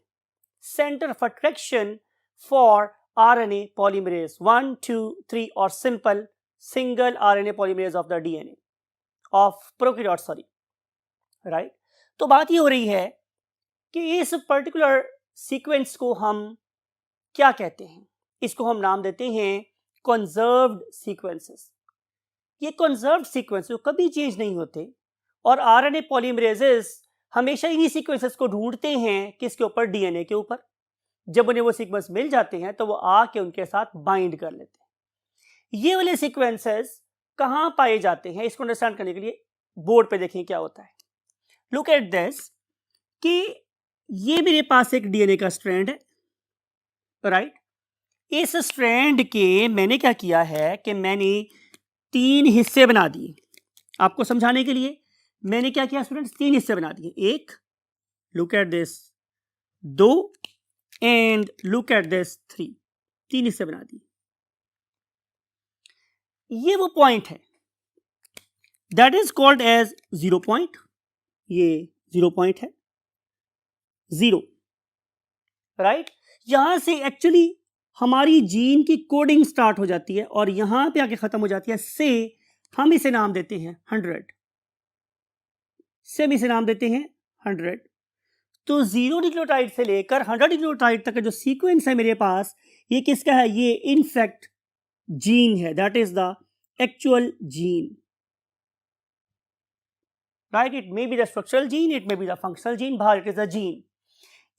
centre of attraction for RNA polymerase 1, 2, 3 और simple single RNA polymerase of the DNA of prokaryote, sorry, right. तो बात ये हो रही है कि इस पर्टिकुलर सीक्वेंस को हम क्या कहते हैं, इसको हम नाम देते हैं कंजर्व्ड सीक्वेंसेस। ये कंजर्व्ड सीक्वेंस कभी चेंज नहीं होते, और आरएनए पॉलीमरेजेस हमेशा इन्हीं सीक्वेंसेस को ढूंढते हैं किसके ऊपर, डीएनए के ऊपर। जब उन्हें वो सीक्वेंस मिल जाते हैं तो वो आके उनके साथ बाइंड कर लेते हैं। ये वाले सीक्वेंसेस कहाँ पाए जाते हैं, इसको अंडरस्टैंड करने के लिए बोर्ड पे देखें क्या होता है। लुक एट दिस कि ये मेरे पास एक डीएनए का स्ट्रैंड है, राइट। इस स्ट्रैंड के मैंने क्या किया है कि मैंने 3 हिस्से बना दिए। आपको समझाने के लिए मैंने क्या किया स्टूडेंट्स, 3 हिस्से बना दिए। एक, look at this, 2 and look at this 3, 3 हिस्से बना दिए। ये वो पॉइंट है that is called as 0 point. ये 0 पॉइंट है, 0, राइट। यहां से एक्चुअली हमारी जीन की कोडिंग स्टार्ट हो जाती है और यहां पे आके खत्म हो जाती है। से हम इसे नाम देते हैं 100, से हम इसे नाम देते हैं 100। तो 0 न्यूक्लियोटाइड से लेकर 100 न्यूक्लियोटाइड तक का जो सीक्वेंस है मेरे पास, ये किसका है, ये इनफैक्ट जीन है, that is the actual gene, right. It may be the structural gene, it may be the functional gene, बाहर इट इज द जीन।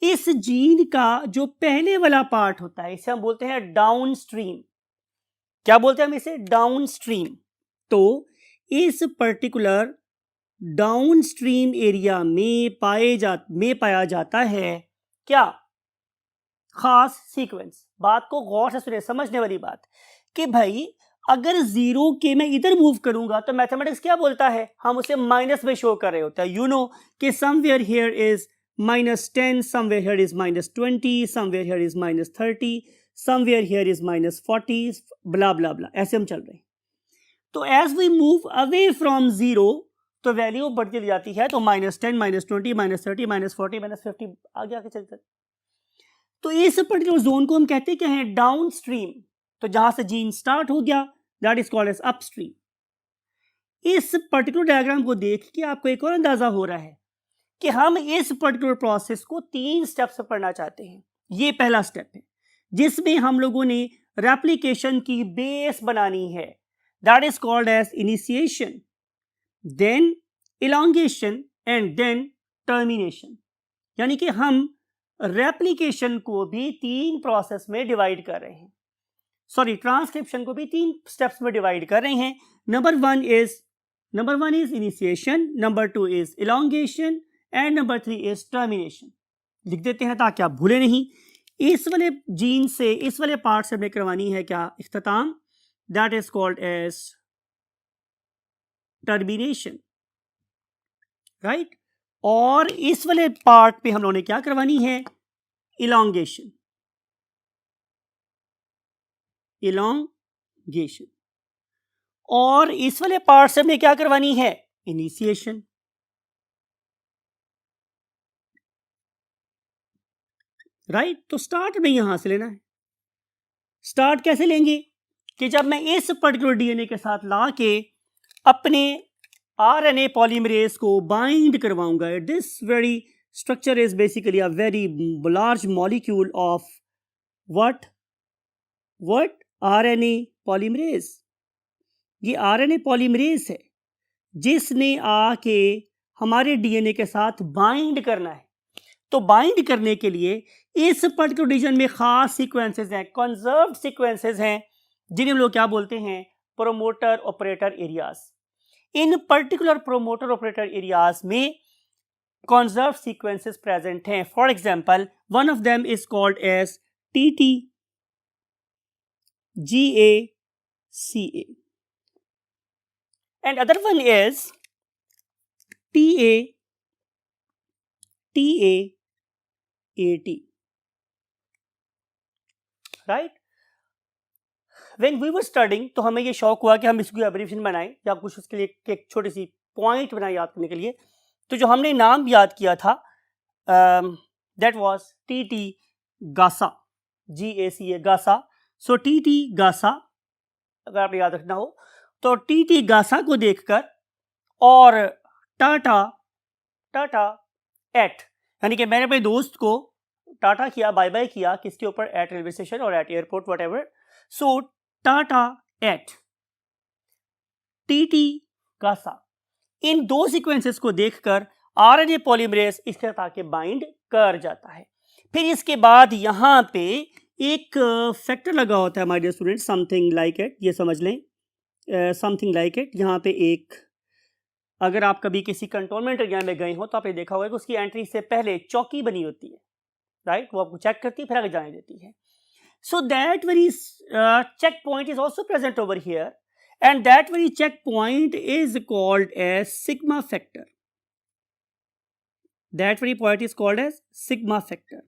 इस जीन का जो पहले वाला पार्ट होता है इसे हम बोलते हैं डाउनस्ट्रीम। क्या बोलते हैं हम इसे, डाउनस्ट्रीम। तो इस पर्टिकुलर डाउनस्ट्रीम एरिया में पाया जाता है क्या, खास सीक्वेंस। बात को गौर से सुने, समझने वाली बात कि भाई अगर 0 के मैं इधर मूव करूंगा तो मैथमेटिक्स क्या बोलता है, हम उसे माइनस में शो कर रहे होते हैं। यू नो कि somewhere here is -10, somewhere here is -20, somewhere here is -30, somewhere here is -40, blah blah blah, ऐसे हम चल रहे हैं। तो as we move away from 0 तो वैल्यू बढ़ती चली जाती है। तो -10, -20, -30, -40, -50 आगे आगे चलते। तो इस पर्टिकुलर जोन को हम कहते क्या है, डाउन स्ट्रीम। तो जहां से जीन स्टार्ट हो गया that is called as upstream. इस पर्टिकुलर डायग्राम को देख के आपको एक और अंदाजा हो रहा है कि हम इस पर्टिकुलर प्रोसेस को 3 स्टेप्स में पढ़ना चाहते हैं। ये पहला स्टेप है जिसमें हम लोगों ने रेप्लिकेशन की बेस बनानी है, that is called as initiation, then elongation and then termination. यानी कि हम रेप्लिकेशन को भी 3 प्रोसेस में डिवाइड कर रहे हैं, सॉरी ट्रांसक्रिप्शन को भी 3 स्टेप्स में डिवाइड कर रहे हैं। Number 1 is initiation, number 2 is elongation and number 3 is termination. लिख देते हैं ताकि आप भूले नहीं। इस वाले जीन से, इस वाले पार्ट से हमें करवानी है क्या, इख्तिताम, that is called as termination, right. और इस वाले पार्ट पे हम लोगों ने क्या करवानी है, इलोंगेशन, इलोंगेशन। और इस वाले पार्ट से हमें क्या करवानी है, इनिशिएशन। राइट, तो स्टार्ट में यहां से लेना है। स्टार्ट कैसे लेंगे कि जब मैं इस पर्टिकुलर डीएनए के साथ ला के अपने आरएनए पॉलीमरेज को बाइंड करवाऊंगा। This very structure is basically a very large molecule of what RNA polymerase. ये आरएनए पॉलीमरेज है जिसने आके हमारे डीएनए के साथ बाइंड करना है। तो बाइंड करने के लिए इस पर्टिकुलर रीजन में खास सीक्वेंसेस हैं, कंजर्व्ड सीक्वेंसेस हैं, जिन्हें हम लोग क्या बोलते हैं, प्रोमोटर ऑपरेटर एरियाज। इन पर्टिकुलर प्रोमोटर ऑपरेटर एरियाज में कंजर्व्ड सीक्वेंसेस प्रेजेंट हैं। For example, one of them is called as TT GACA and other one is TAT, right. When we were studying, तो हमें ये शौक हुआ कि हम इसकी एब्रिविएशन बनाएं या कुछ उसके लिए एक छोटी सी पॉइंट बनाए याद करने के लिए। तो जो हमने नाम याद किया था दैट वाज TT गासा, GACA गासा। सो TT गासा अगर आपने याद रखना हो तो TT गासा को देखकर और टाटा एट, यानी कि मैंने अपने दोस्त को टाटा किया, बाय बाय किया, किसके ऊपर, एट रेलवे स्टेशन और at airport whatever. So TATA at TT गासा, इन दो सीक्वेंसेस को देखकर आरएनए पॉलीमरेज इसके साथ आके बाइंड कर जाता है। फिर इसके बाद यहां पे एक फैक्टर लगा होता है my dear student, something like it, ये समझ लें, समथिंग लाइक इट। यहाँ पे एक, अगर आप कभी किसी कंटोनमेंट एरिया में गए हो तो आपने देखा होगा कि उसकी एंट्री से पहले चौकी बनी होती है, राइट, वो आपको चेक करती है फिर आगे जाने देती है। So that very checkpoint is also present over here and that very checkpoint is called as sigma factor. That very point is called as sigma factor.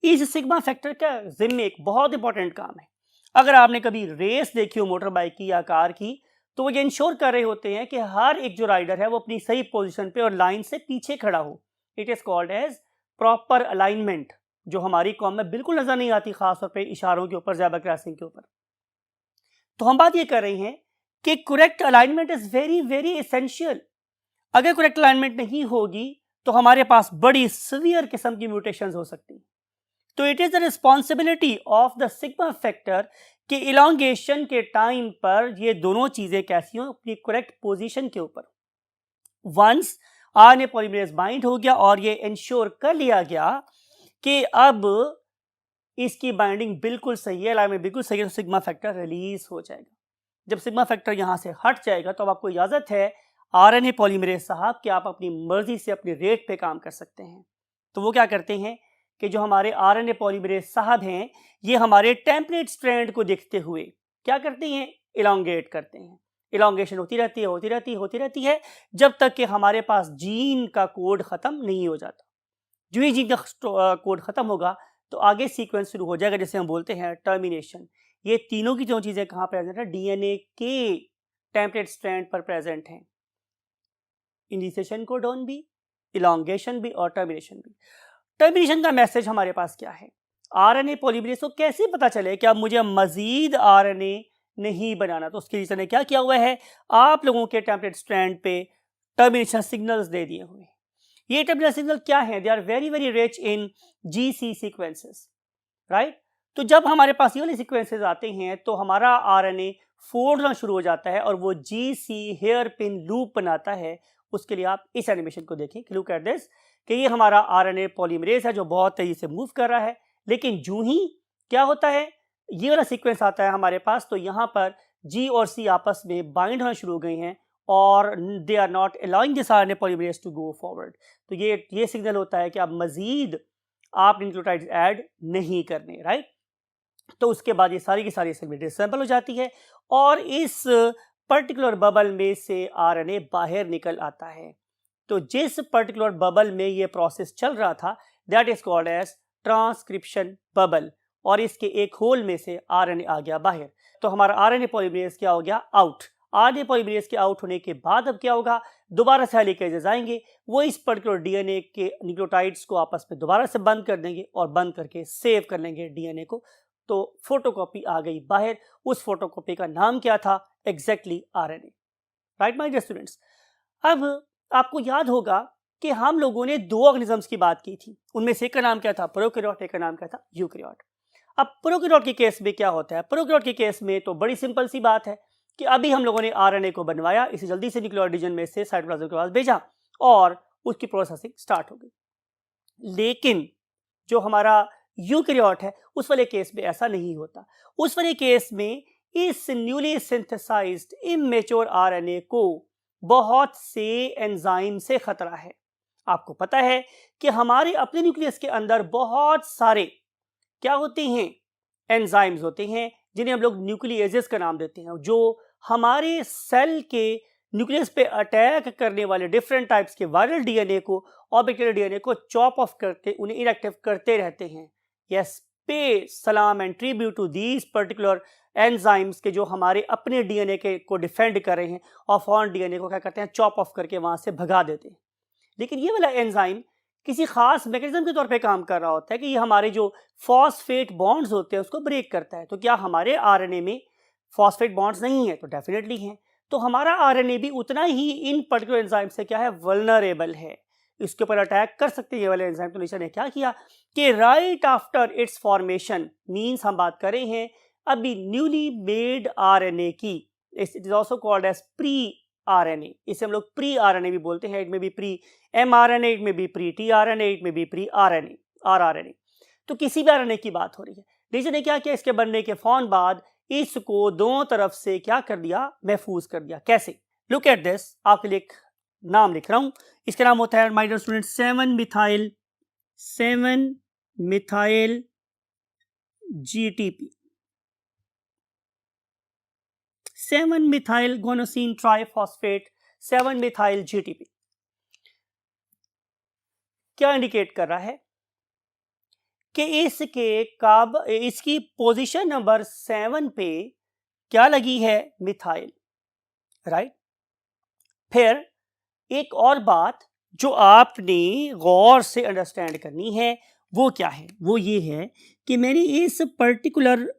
इस सिग्मा फैक्टर का जिम्मे एक बहुत इंपॉर्टेंट काम है। अगर आपने कभी रेस देखी हो मोटर बाइक की या कार की, तो वो ये इंश्योर कर रहे होते हैं कि हर एक जो राइडर है वो अपनी सही पोजीशन पे और लाइन से पीछे खड़ा हो। It is called as proper alignment, जो हमारी कॉम में बिल्कुल नजर नहीं आती, खासतौर पे इशारों के ऊपर, ज़ेब्रा क्रॉसिंग के ऊपर। तो हम बात ये कर रहे हैं कि correct alignment is very very essential. अगर करेक्ट अलाइनमेंट नहीं होगी तो हमारे पास बड़ी सीवियर किस्म की म्यूटेशंस हो सकती हैं। तो it is the responsibility of the sigma factor कि इलोंगेशन के टाइम पर ये दोनों चीजें कैसी हो, अपनी करेक्ट पोजीशन के ऊपर। वंस आरएनए पॉलीमरेज बाइंड हो गया और ये इंश्योर कर लिया गया कि अब इसकी बाइंडिंग बिल्कुल सही है, अलाइनमेंट बिल्कुल सही है, तो सिग्मा फैक्टर रिलीज हो जाएगा। जब सिग्मा फैक्टर यहां से हट जाएगा तो अब आपको इजाजत है आरएनए पॉलीमरेज साहब कि आप अपनी मर्जी से अपने रेट पे काम कर सकते हैं। तो वो क्या करते हैं कि जो हमारे आरएनए पॉलीमरेज साहब हैं, ये हमारे टेम्पलेट स्ट्रैंड को देखते हुए क्या करते हैं, इलोंगेट करते हैं। इलोंगेशन होती रहती है जब तक कि हमारे पास जीन का कोड खत्म नहीं हो जाता। जो ही जीन का कोड खत्म होगा तो आगे सीक्वेंस शुरू हो जाएगा, जैसे हम बोलते हैं टर्मिनेशन। ये तीनों की जो चीजें कहाँ प्रेजेंट है, डीएनए के टेम्पलेट स्ट्रैंड पर प्रेजेंट हैं। इनिशिएशन कोडोन भी, इलोंगेशन भी और टर्मिनेशन भी। टर्मिनेशन का मैसेज हमारे पास क्या है, आरएनए पॉलीमरेज को कैसे पता चले कि अब मुझे मजीद आरएनए नहीं बनाना। तो उसके रीजन ने क्या किया हुआ है, आप लोगों के टेम्पलेट स्ट्रैंड पे टर्मिनेशन सिग्नल्स दे दिए हुए हैं। ये टर्मिनेशन सिग्नल क्या है, they are very very rich in GC sequences, right. तो जब हमारे पास ये वाले सीक्वेंसेस आते हैं तो हमारा आरएनए फोड़ना शुरू हो जाता है और वो GC हेयर पिन लूप बनाता है। उसके लिए आप इस एनिमेशन को देखें, लुक एट दिस, कि ये हमारा आरएनए पॉलीमरेज है जो बहुत तेजी से मूव कर रहा है। लेकिन जूं ही क्या होता है, ये वाला सीक्वेंस आता है हमारे पास, तो यहाँ पर G और C आपस में बाइंड होना शुरू हो गई हैं और they are not allowing this RNA polymerase to go forward. तो ये सिग्नल होता है कि अब मजीद आप न्यूक्लियोटाइड्स ऐड नहीं करने, राइट। तो उसके बाद ये सारी की सारी सेल में डिसअसेंबल हो जाती है और इस पर्टिकुलर बबल में से आरएनए बाहर निकल आता है। तो जिस पर्टिकुलर बबल में ये प्रोसेस चल रहा था that is called as transcription bubble, और इसके एक होल में से आरएनए आ गया बाहर। तो हमारा आरएनए पॉलीमरेज क्या हो गया, आउट। आरएनए पॉलीमरेज के आउट होने के बाद अब क्या होगा, दोबारा से हेलिकेजेस आएंगे, वो इस पर्टिकुलर डीएनए के न्यूक्लियोटाइड्स को आपस में दोबारा से बंद कर देंगे और बंद करके सेव कर लेंगे डीएनए को। तो फोटोकॉपी आ गई बाहर। उस फोटोकॉपी का नाम क्या था, exactly RNA. Right my dear students. अब आपको याद होगा कि हम लोगों ने दो ऑर्गेनिजम्स की बात की थी, उनमें से एक का नाम क्या था, प्रोकैरियोट, एक का नाम क्या था, यूकैरियोट। अब प्रोकैरियोट के केस में क्या होता है, प्रोकैरियोट के केस में तो बड़ी सिंपल सी बात है कि अभी हम लोगों ने आरएनए को बनवाया, इसे जल्दी से न्यूक्लियर डिवीजन में से साइटोप्लाज्म के पास भेजा और उसकी प्रोसेसिंग स्टार्ट हो गई। लेकिन जो हमारा यूकैरियोट है उस वाले केस में ऐसा नहीं होता। उस वाले केस में इस न्यूली सिंथेसाइज्ड इमेच्योर आरएनए को बहुत से एंजाइम से खतरा है। आपको पता है कि हमारे अपने न्यूक्लियस के अंदर बहुत सारे क्या होते हैं, एंजाइम्स होते हैं जिन्हें हम लोग न्यूक्लियेजेस का नाम देते हैं, जो हमारे सेल के न्यूक्लियस पे अटैक करने वाले डिफरेंट टाइप्स के वायरल डीएनए को और बैक्टीरियल डीएनए को चॉप ऑफ करके उन्हें इनएक्टिव करते रहते हैं। यस, पे सलाम and tribute to these particular enzymes के जो हमारे अपने डीएनए के को डिफेंड कर रहे हैं और फॉरेन डीएनए को क्या करते हैं, चॉप ऑफ करके वहां से भगा देते हैं। लेकिन ये वाला एंजाइम किसी खास मैकेनिज्म के तौर पे काम कर रहा होता है कि ये हमारे जो फॉस्फेट बॉन्ड्स होते हैं उसको ब्रेक करता है। तो क्या हमारे आरएनए में फॉस्फेट बॉन्ड्स नहीं है, तो डेफिनेटली हैं। तो हमारा आरएनए भी उतना ही इन पर्टिकुलर एंजाइम से क्या है, वल्नरेबल है, इसके ऊपर अटैक कर सकते हैं ये वाले एंजाइम। तो नेचर ने क्या किया कि right after its formation, means हम बात कर रहे हैं अभी न्यूली मेड आरएनए की, it is also called as pre RNA, इसे हम लोग प्री आरएनए भी बोलते हैं। इट में भी प्री एमआरएनए, इट में भी प्री टीआरएनए, इट में भी प्री आरएनए, आरआरएनए। तो किसी भी आरएनए की बात हो रही है। नेचर ने क्या किया, इसके बनने के फौरन बाद इसको दोनों तरफ से क्या कर दिया, महफूज कर दिया। कैसे, लुक एट दिस, आपके लिए एक नाम लिख रहा हूं, इसका नाम होता है माय डियर स्टूडेंट 7-मिथाइल जीटीपी, 7-मिथाइल गोनोसिन ट्राइफॉस्फेट, 7-मिथाइल जीटीपी। क्या इंडिकेट कर रहा है कि इसकी पोजीशन नंबर 7 पे क्या लगी है, मिथाइल। राइट। फिर एक और बात जो आपने गौर से अंडरस्टैंड करनी है वो क्या है, वो ये है कि मैंने इस पर्टिकुलर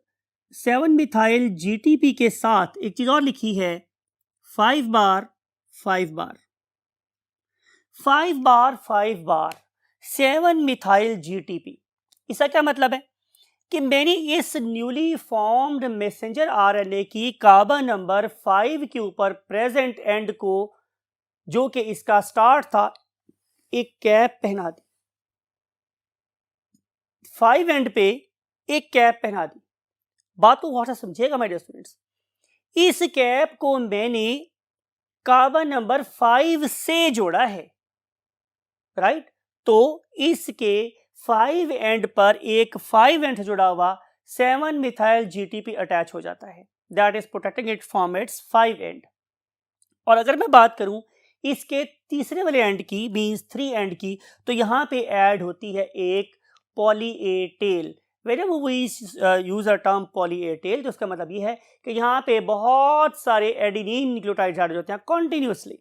7-मिथाइल जीटीपी के साथ एक चीज और लिखी है, 5 बार 5 बार 5 बार 5 बार 7-मिथाइल जीटीपी। इसका क्या मतलब है कि मैंने इस न्यूली फॉर्म्ड मैसेंजर आरएनए की कार्बन नंबर 5 के ऊपर प्रेजेंट एंड को, जो कि इसका स्टार्ट था, एक कैप पहना दी। 5 एंड पे एक कैप पहना दी। बात को गौर से समझिएगा माय डियर स्टूडेंट्स। इस कैप को मैंने कार्बन नंबर 5 से जोड़ा है। राइट। तो इसके 5 एंड पर एक 5 एंड जुड़ा हुआ 7-मिथाइल जीटीपी अटैच हो जाता है, that is protecting it from its 5 and. और अगर मैं बात करूं इसके तीसरे वाले एंड की, मींस 3 एंड की, तो यहां पे ऐड होती है एक poly A tail. whenever we use a term poly A tail, तो उसका मतलब ये है कि यहाँ पे बहुत सारे एडिनिन न्यूक्लियोटाइड्स ऐड होते हैं कॉन्टिन्यूसली।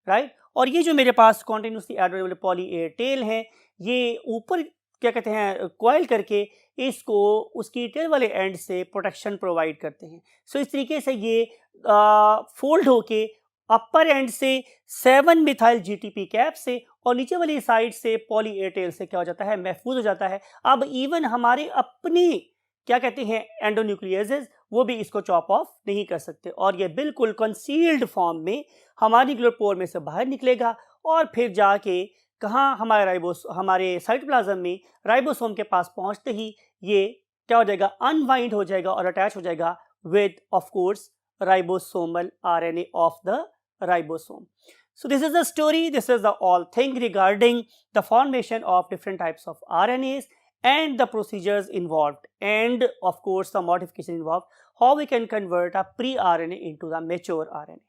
राइट। और ये जो मेरे पास कॉन्टिन्यूसली ऐड होने वाले पॉली ए टेल हैं, ये ऊपर क्या कहते हैं, कॉइल करके इसको उसकी टेल वाले एंड से प्रोटेक्शन प्रोवाइड करते हैं। सो इस तरीके से ये फोल्ड होके अपर एंड से 7-मिथाइल जीटीपी कैप से और नीचे वाली साइड से पॉली ए टेल से क्या हो जाता है, महफूज हो जाता है। अब इवन हमारे अपने क्या कहते हैं एंडोन्यूक्लियेजेस, वो भी इसको चॉप ऑफ नहीं कर सकते और ये बिल्कुल कंसील्ड फॉर्म में हमारी न्यूक्लियर पोर में से बाहर निकलेगा और फिर जाके कहाँ, हमारे साइटोप्लाज्म में राइबोसोम के पास पहुंचते ही ये क्या हो जाएगा, अनवाइंड हो जाएगा और अटैच हो जाएगा with of course ribosomal RNA of the ribosome. So this is the story, this is the all thing regarding the formation of different types of RNAs and the procedures involved, and of course the modification involved, how we can convert a pre-RNA into the mature RNA,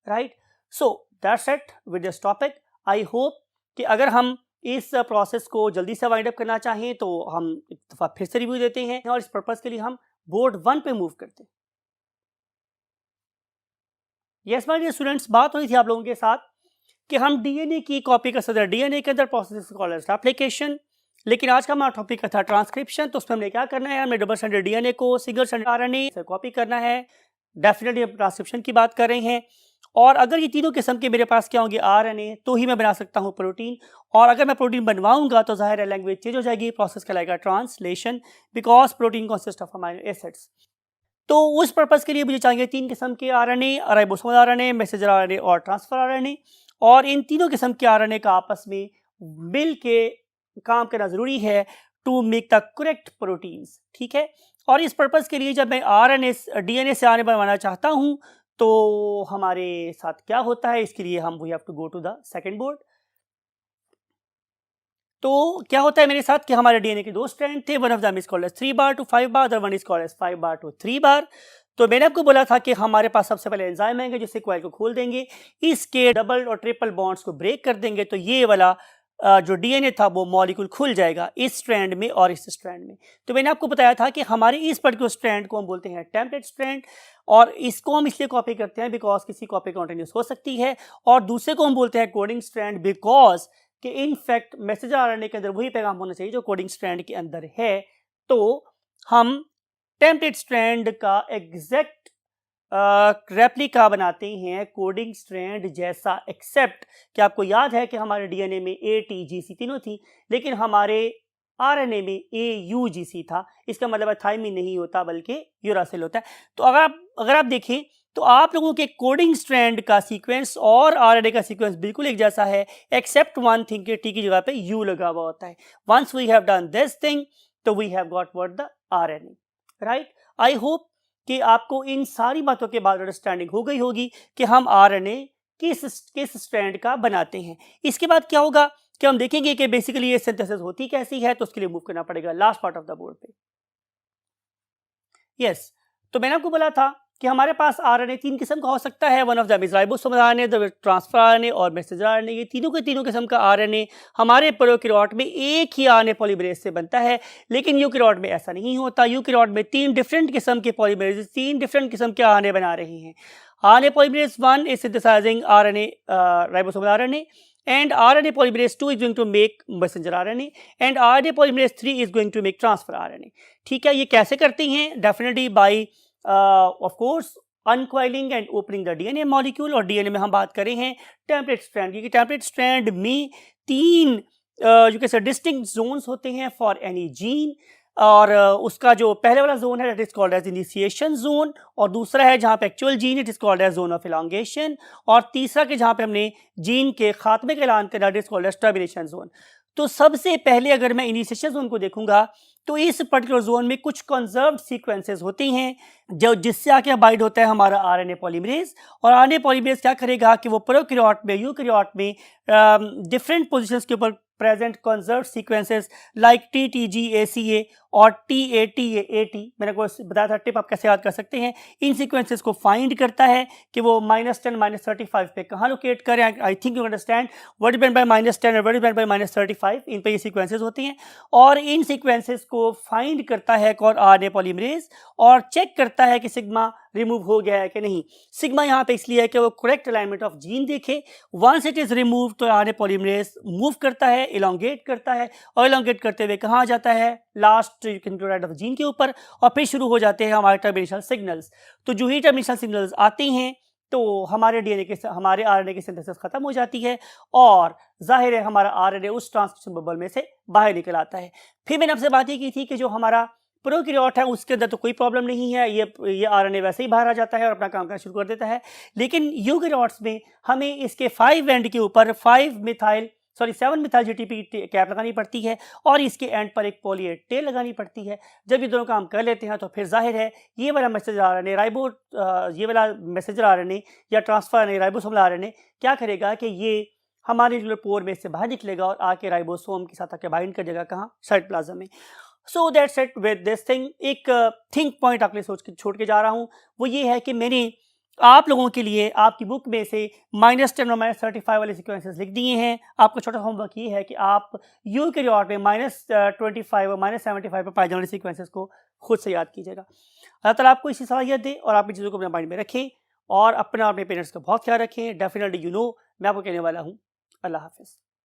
right? So that's it with this topic. I hope कि अगर हम इस process को जल्दी से wind up करना चाहें तो हम एक दफ़ा फिर से रिव्यू देते हैं और इस पर्पस के लिए हम बोर्ड 1 पे मूव करते हैं। यस माय डियर स्टूडेंट्स, बात हो रही थी आप लोगों के साथ कि हम डीएनए की कॉपी कर सकते हैं, डीएनए के अंदर प्रोसेस कॉल्ड एप्लीकेशन, लेकिन आज का हमारा टॉपिक था ट्रांसक्रिप्शन। तो उसमें हमने क्या करना है, हमने डबल स्ट्रैंडेड डीएनए को सिंगल स्ट्रैंडेड आरएनए से कॉपी करना है। डेफिनेटली हम ट्रांसक्रिप्शन की बात कर रहे हैं, और अगर ये तीनों किस्म के मेरे पास क्या होंगे आरएनए, तो ही मैं बना सकता हूँ प्रोटीन। और अगर मैं प्रोटीन बनवाऊंगा तो जाहिर है लैंग्वेज चेंज हो जाएगी, प्रोसेस कहलाएगा translation, because protein consist of amino acids. तो उस पर्पस के लिए मुझे चाहिए 3 किस्म के RNA, ribosomal RNA, messenger RNA और ट्रांसफर आरएनए। और इन तीनों किस्म के आरएनए का आपस में मिल के काम करना जरूरी है to make the correct proteins, ठीक है। और इस पर्पस के लिए जब मैं आरएनए डीएनए से आरएनए बनवाना चाहता हूं तो हमारे साथ क्या होता है, इसके लिए हम we have to go to the second board. तो क्या होता है मेरे साथ कि हमारे डीएनए के 2 स्ट्रैंड थे, one of them is called as 3 bar to 5 bar, other one is called as 5 bar to 3 bar. तो मैंने आपको बोला था कि हमारे पास सबसे पहले एंजाइम आएंगे जिससे कॉइल को खोल देंगे, इसके डबल और ट्रिपल बॉन्ड्स को ब्रेक कर देंगे, तो ये वाला जो डीएनए था वो मॉलिक्यूल खुल जाएगा इस स्ट्रैंड में और इस स्ट्रैंड में। तो मैंने आपको बताया था कि हमारे इस पर्टिकुलर स्ट्रैंड को हम बोलते हैं टेम्पलेट स्ट्रैंड, और इसको हम इसलिए कॉपी करते हैं बिकॉज किसी कॉपी कॉन्टिन्यूस हो सकती है, और दूसरे को हम बोलते हैं कोडिंग स्ट्रैंड बिकॉज कि इनफैक्ट मैसेंजर आरएनए के अंदर वही पैगाम होना चाहिए जो कोडिंग स्ट्रैंड के अंदर है। तो हम टेम्पलेट स्ट्रैंड का एग्जैक्ट रेप्लिका बनाते हैं कोडिंग स्ट्रैंड जैसा, एक्सेप्ट कि आपको याद है कि हमारे डीएनए में ए टी जी सी तीनों थी, लेकिन हमारे आरएनए में ए यू जी सी था। इसका मतलब है थाइमिन नहीं होता बल्कि यूरासिल होता है। तो अगर आप देखें तो आप लोगों के कोडिंग स्ट्रैंड का सीक्वेंस और आरएनए का सीक्वेंस बिल्कुल एक जैसा है, एक्सेप्ट वन थिंग कि टी की जगह पे यू लगा हुआ होता है। Once we have done this thing तो we have got what the RNA, right. I hope कि आपको इन सारी बातों के बाद अंडरस्टैंडिंग हो गई होगी कि हम आरएनए किस स्ट्रैंड का बनाते हैं। इसके बाद क्या होगा कि हम देखेंगे कि बेसिकली ये सिंथेसिस होती कैसी है, तो उसके लिए मूव करना पड़ेगा last part of the board पे। यस, तो मैंने आपको बोला था कि हमारे पास आरएनए 3 किस्म का हो सकता है, one of them is ribosomal RNA, the transfer RNA और मैसेंजर आरएनए। ये तीनों के तीनों किस्म का आरएनए हमारे प्रोकैरियोट में एक ही आरएनए पॉलीमरेज से बनता है, लेकिन यूकैरियोट में ऐसा नहीं होता। यूकैरियोट में 3 डिफरेंट किस्म के पॉलीमरेज 3 डिफरेंट किस्म के आरएनए बना रहे हैं। RNA polymerase 1 is synthesising RNA ribosomal RNA, and RNA polymerase 2 is going to make messenger RNA, and RNA polymerase 3 is going to make transfer RNA। ठीक है, ये कैसे करते हैं? Definitely by of course uncoiling and opening the DNA molecule. और DNA में हम बात कर रहे हैं टेम्पलेट स्ट्रैंड की। टेम्पलेट स्ट्रैंड में 3 जो कैसे डिस्टिंक्ट जोन्स होते हैं फॉर एनी जीन, और उसका जो पहले वाला जोन है that is called as initiation zone, और दूसरा है जहाँ पे actual gene it is called as zone of elongation, और तीसरा के जहाँ पे हमने जीन के खात्मे का ऐलान करा that is called as termination zone. तो सबसे पहले अगर मैं इनिशिएशन जोन को देखूंगा तो इस पर्टिकुलर जोन में कुछ कंजर्व्ड सीक्वेंसेस होती हैं जो जिससे आके बाइंड होता है हमारा आरएनए पॉलीमरेज, और आरएनए पॉलीमरेज क्या करेगा कि वो प्रोकैरियोट में यूकैरियोट में डिफरेंट पोजीशंस के ऊपर present conserved sequences like TTGACA और TATAAT, मैंने आपको बताया था टिप आप कैसे याद कर सकते हैं। इन सीक्वेंसेस को फाइंड करता है कि वो -10 -35 पे कहाँ लोकेट करें। I think you understand what is meant bye -10 और व्हाट इज मेंट बाय -35, इन पे ये सीक्वेंसेस होती हैं, और इन सीक्वेंसेस को फाइंड करता है कौन आरएनए पॉलीमरेज, और चेक करता है कि सिग्मा रिमूव हो गया है कि नहीं। सिग्मा यहाँ पे इसलिए है कि वो करेक्ट अलाइनमेंट ऑफ जीन देखे। वंस इट इज रिमूव तो आरएनए पॉलीमरेज मूव करता है, इलोंगेट करता है, और इलोंगेट करते हुए कहाँ जाता है लास्ट न्यूक्लियोटाइड ऑफ जीन के ऊपर, और फिर शुरू हो जाते हैं हमारे टर्मिनेशन सिग्नल्स। तो जो ही टर्मिनेशन सिग्नल्स आते हैं तो हमारे डीएनए के हमारे आरएनए की सिंथेसिस खत्म हो जाती है, और जाहिर है हमारा आरएनए उस ट्रांसक्रिप्शन बबल में से बाहर निकल आता है। फिर मैंने आपसे बात ये की थी कि जो हमारा प्रोकैरियोट है उसके अंदर तो कोई प्रॉब्लम नहीं है, ये आरएनए वैसे ही बाहर आ जाता है और अपना काम करना शुरू कर देता है। लेकिन यूकैरियोट्स में हमें इसके 5 एंड के ऊपर 7 मिथाइल GTP कैप लगानी पड़ती है, और इसके एंड पर एक पॉली ए टेल लगानी पड़ती है। जब ये दोनों काम कर लेते हैं तो फिर जाहिर है ये वाला मैसेंजर आरएनए ये वाला मैसेंजर आरएनए या ट्रांसफर आरएनए राइबोसोमल आरएनए क्या करेगा कि ये हमारे न्यूक्लियर पोर में से बाहर निकलेगा और आके राइबोसोम के साथ आके बाइंड कर जाएगा कहाँ, साइटोप्लाज्म में। So that's it with this thing. एक थिंक पॉइंट आपके लिए छोड़ के जा रहा हूँ, वो ये है कि मैंने आप लोगों के लिए आपकी बुक में से -10 और -35 वाले सीक्वेंसेस लिख दिए हैं। आपका छोटा होमवर्क ये है कि आप यूकेरियोट में -25 और -75 पर पाए जाने वाले सीक्वेंसेस को खुद से याद कीजिएगा। अल्लाह ताला आपको इसी सलाहियत दे और आप इन चीज़ों को अपने माइंड में रखें और अपना अपने पेरेंट्स का बहुत ख्याल रखें। डेफिनेटली मैं आपको कहने वाला हूँ। अल्लाह हाफ़िज़।